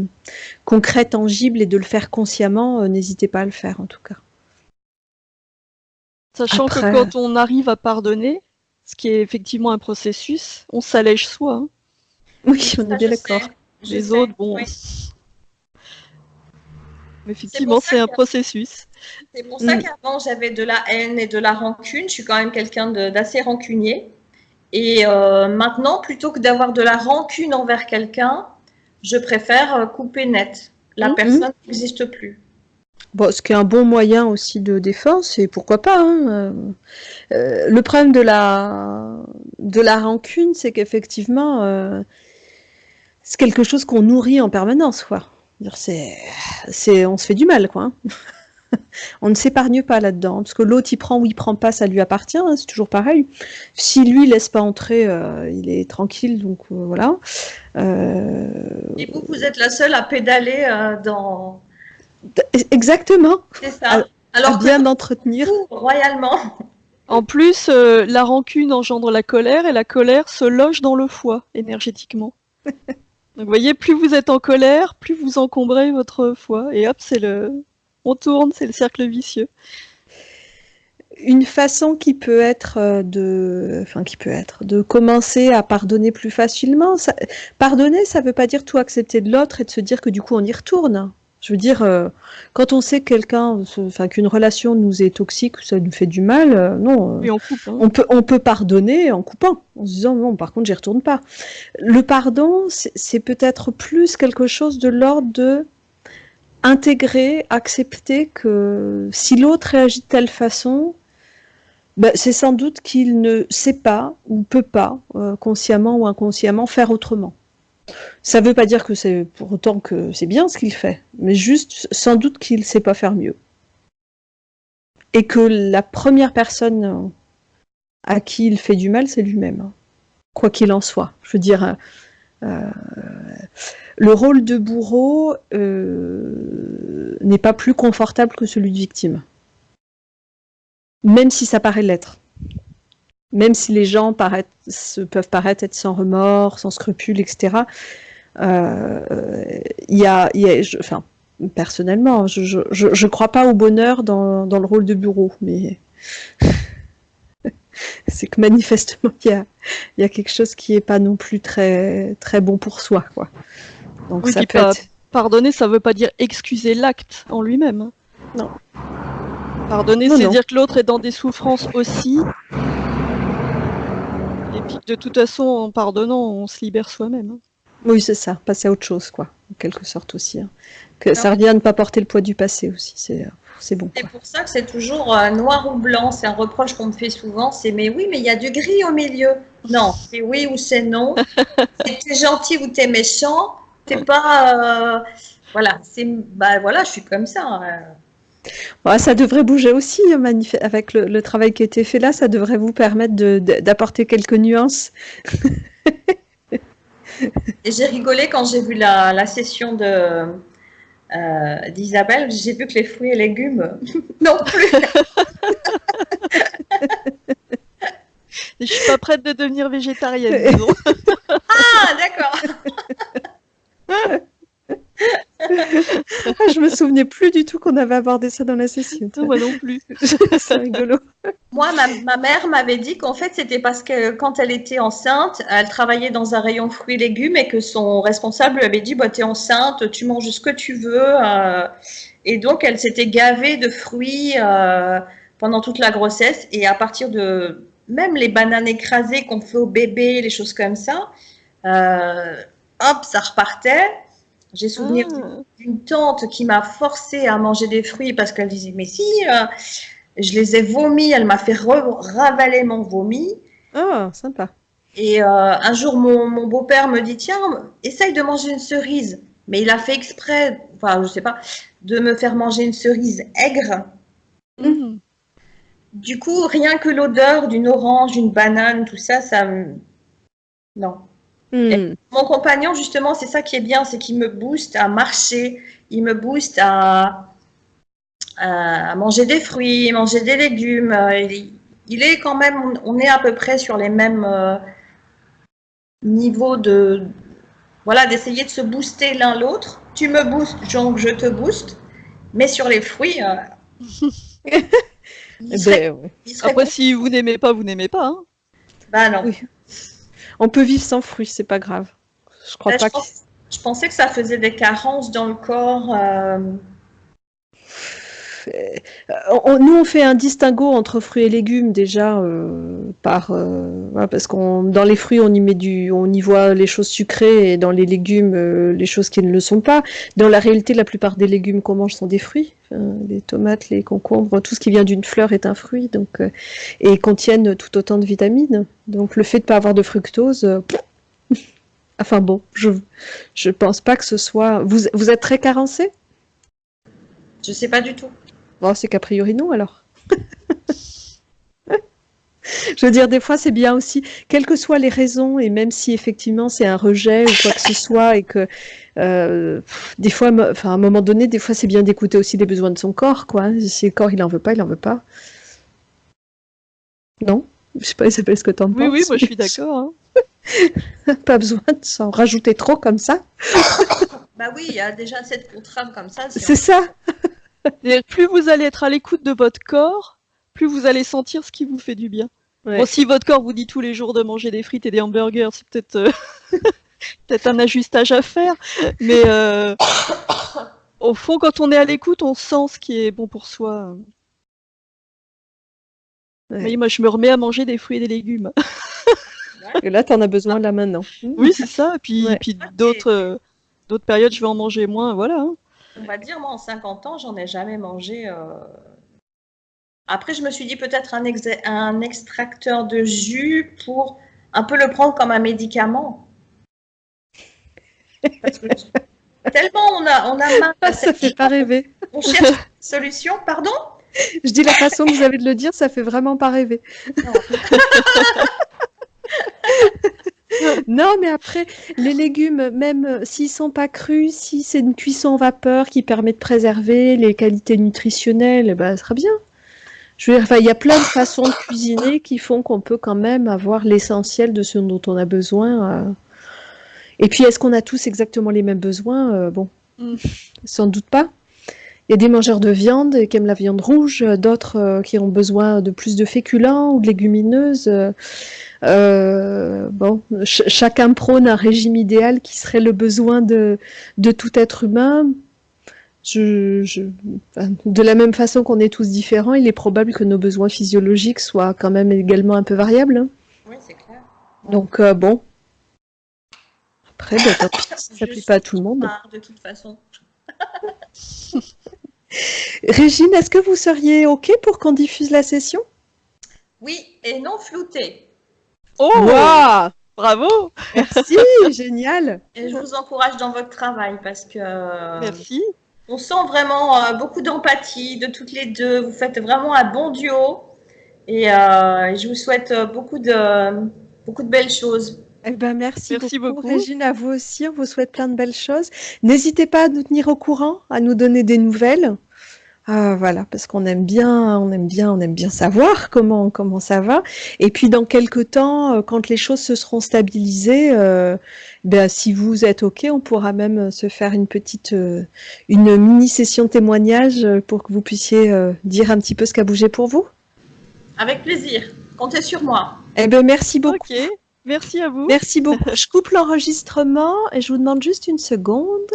concret, tangible et de le faire consciemment, n'hésitez pas à le faire en tout cas. Sachant que Après, quand on arrive à pardonner, ce qui est effectivement un processus, on s'allège soi, hein. oui, Oui, on est ça bien je d'accord. sais. Je Les sais, autres, bon, oui. C'est pour effectivement, ça c'est un que processus. C'est pour ça Mm. qu'avant, j'avais de la haine et de la rancune. Je suis quand même quelqu'un d'assez rancunier. Et maintenant, plutôt que d'avoir de la rancune envers quelqu'un, je préfère couper net. La Mm. personne n'existe plus. Bon, ce qui est un bon moyen aussi de défense, et pourquoi pas, hein. Le problème de la rancune, c'est qu'effectivement, c'est quelque chose qu'on nourrit en permanence, quoi. On se fait du mal, quoi, hein. On ne s'épargne pas là-dedans, parce que l'autre, il prend ou il prend pas, ça lui appartient, hein, c'est toujours pareil. Si lui laisse pas entrer, il est tranquille, donc voilà. Euh, Et vous, vous êtes la seule à pédaler Exactement, C'est à, ça. à Alors que bien entretenir. tout, royalement. En plus, la rancune engendre la colère et la colère se loge dans le foie énergétiquement. Donc, vous voyez, plus vous êtes en colère, plus vous encombrez votre foie. Et hop, on tourne, c'est le cercle vicieux. Une façon qui peut être de commencer à pardonner plus facilement. Pardonner, ça veut pas dire tout accepter de l'autre et de se dire que du coup on y retourne. Je veux dire, quand on sait que qu'une relation nous est toxique, ça nous fait du mal, non, Et on coupe, hein. on peut pardonner en coupant, en se disant non, par contre, j'y retourne pas. Le pardon, c'est peut-être plus quelque chose de l'ordre de intégrer, accepter que si l'autre réagit de telle façon, ben, c'est sans doute qu'il ne sait pas ou peut pas, consciemment ou inconsciemment, faire autrement. Ça ne veut pas dire que c'est pour autant que c'est bien ce qu'il fait, mais juste sans doute qu'il ne sait pas faire mieux. Et que la première personne à qui il fait du mal, c'est lui-même, quoi qu'il en soit. Je veux dire, le rôle de bourreau n'est pas plus confortable que celui de victime, même si ça paraît l'être. Même si les gens peuvent paraître être sans remords, sans scrupules, etc. Enfin, personnellement, je crois pas au bonheur dans le rôle de bourreau, mais c'est que manifestement il y a quelque chose qui est pas non plus très très bon pour soi, quoi. Donc Oui, ça dis peut pas être pardonner, ça veut pas dire excuser l'acte en lui-même, hein. non. Pardonner, Non, c'est non. dire que l'autre est dans des souffrances aussi, et puis que de toute façon, en pardonnant, on se libère soi-même, hein. Oui, c'est ça, passer à autre chose, quoi, en quelque sorte aussi, hein. Que Non, ça revient à ne pas porter le poids du passé aussi, c'est bon, c'est quoi. pour ça que c'est toujours noir ou blanc. C'est un reproche qu'on me fait souvent. C'est mais oui, mais il y a du gris au milieu. Non, c'est oui ou c'est non. C'est t'es gentil ou t'es méchant. T'es pas. Voilà, bah voilà, je suis comme ça, hein. Ouais, ça devrait bouger aussi, hein, avec le travail qui a été fait là, ça devrait vous permettre d'apporter quelques nuances. Et j'ai rigolé quand j'ai vu la session d'Isabelle. J'ai vu que les fruits et légumes non plus. Et je suis pas prête de devenir végétarienne, disons. Ah, d'accord. Ah, je me souvenais plus du tout qu'on avait abordé ça dans la session. Non, moi non plus. C'est rigolo. Moi, ma mère m'avait dit qu'en fait, c'était parce que quand elle était enceinte, elle travaillait dans un rayon fruits et légumes et que son responsable lui avait dit bah, t'es enceinte, tu manges ce que tu veux. Et donc, elle s'était gavée de fruits pendant toute la grossesse. Et à partir de même les bananes écrasées qu'on fait au bébé, les choses comme ça, hop, ça repartait. J'ai souvenir Ah. d'une tante qui m'a forcée à manger des fruits parce qu'elle disait mais si, je les ai vomis, elle m'a fait ravaler mon vomi. Ah, sympa. Et un jour, mon beau-père me dit, tiens, essaye de manger une cerise. Mais il a fait exprès, enfin, je sais pas, de me faire manger une cerise aigre. Mhm. Du coup, rien que l'odeur d'une orange, d'une banane, tout ça, ça me... Non. Et Hmm. mon compagnon, justement, c'est ça qui est bien, c'est qu'il me booste à marcher, il me booste à manger des fruits, manger des légumes. Il est quand même, on est à peu près sur les mêmes niveaux de, voilà, d'essayer de se booster l'un l'autre. Tu me boostes, donc je te booste. Mais sur les fruits, il serait, Ben, ouais. il serait Après, si vous n'aimez pas, vous n'aimez pas. Hein. Bah non. Oui. On peut vivre sans fruits, c'est pas grave. Je crois Là, pas que. je pensais que ça faisait des carences dans le corps. Nous, on fait un distinguo entre fruits et légumes déjà voilà, parce qu'on dans les fruits on y voit les choses sucrées et dans les légumes les choses qui ne le sont pas. Dans la réalité, la plupart des légumes qu'on mange sont des fruits. Les tomates, les concombres, tout ce qui vient d'une fleur est un fruit, donc et contiennent tout autant de vitamines. Donc le fait de pas avoir de fructose, enfin bon, je pense pas que ce soit. Vous êtes très carencé? Je sais pas du tout. Bon, c'est qu'a priori non alors. Je veux dire, des fois, c'est bien aussi, quelles que soient les raisons, et même si effectivement c'est un rejet ou quoi que ce soit, et que des fois, enfin, à un moment donné, des fois, c'est bien d'écouter aussi les besoins de son corps, quoi. Si le corps, il en veut pas, il en veut pas. Non? Je sais pas, Isabelle, ce que t'en Oui, oui, penses. moi je suis d'accord. Hein. Pas besoin de s'en rajouter trop comme ça. Bah oui, il y a déjà cette contrainte comme ça. Si C'est ça. C'est-à-dire, plus vous allez être à l'écoute de votre corps, plus vous allez sentir ce qui vous fait du bien. Ouais. Bon, si votre corps vous dit tous les jours de manger des frites et des hamburgers, c'est peut-être peut-être un ajustage à faire. Mais au fond, quand on est à l'écoute, on sent ce qui est bon pour soi. Ouais. Mais moi, je me remets à manger des fruits et des légumes. Et là, t'en as besoin là maintenant. Oui, c'est ça. Et puis, Ouais. puis d'autres périodes, je vais en manger moins. Voilà. Hein. on va dire, moi, en 50 ans, j'en ai jamais mangé. Après, je me suis dit peut-être un extracteur de jus pour un peu le prendre comme un médicament. Parce que tellement on a marre Ah, de ça cette fait pas rêver. on cherche une solution. Pardon? Je dis la façon que vous avez de le dire, ça fait vraiment pas rêver. Non. Non, mais après, les légumes, même s'ils sont pas crus, si c'est une cuisson en vapeur qui permet de préserver les qualités nutritionnelles, bah, ça sera bien. Je veux dire, enfin, il y a plein de façons de cuisiner qui font qu'on peut quand même avoir l'essentiel de ce dont on a besoin. Et puis, est-ce qu'on a tous exactement les mêmes besoins? Bon, sans doute pas. Il y a des mangeurs de viande qui aiment la viande rouge, d'autres qui ont besoin de plus de féculents ou de légumineuses. Bon, chacun prône un régime idéal qui serait le besoin de tout être humain. Enfin, de la même façon qu'on est tous différents, il est probable que nos besoins physiologiques soient quand même également un peu variables. Hein. Oui, c'est clair. Donc bon, après, bah, tant pis, ça ne plaît pas à tout le monde. De toute façon. Régine, est-ce que vous seriez OK pour qu'on diffuse la session? Oui, et non flouté. Oh, Waouh! bravo! Merci, génial! Et je vous encourage dans votre travail parce que Merci. on sent vraiment beaucoup d'empathie de toutes les deux. Vous faites vraiment un bon duo et je vous souhaite beaucoup de belles choses. Eh ben, merci Merci beaucoup, beaucoup. Régine, à vous aussi. On vous souhaite plein de belles choses. N'hésitez pas à nous tenir au courant, à nous donner des nouvelles. Voilà, parce qu'on aime bien savoir comment ça va. Et puis dans quelques temps, quand les choses se seront stabilisées, ben, si vous êtes OK, on pourra même se faire une mini session témoignage pour que vous puissiez dire un petit peu ce qui a bougé pour vous. Avec plaisir. Comptez sur moi. Eh ben, merci beaucoup. Ok, merci à vous. Merci beaucoup. Je coupe l'enregistrement et je vous demande juste une seconde.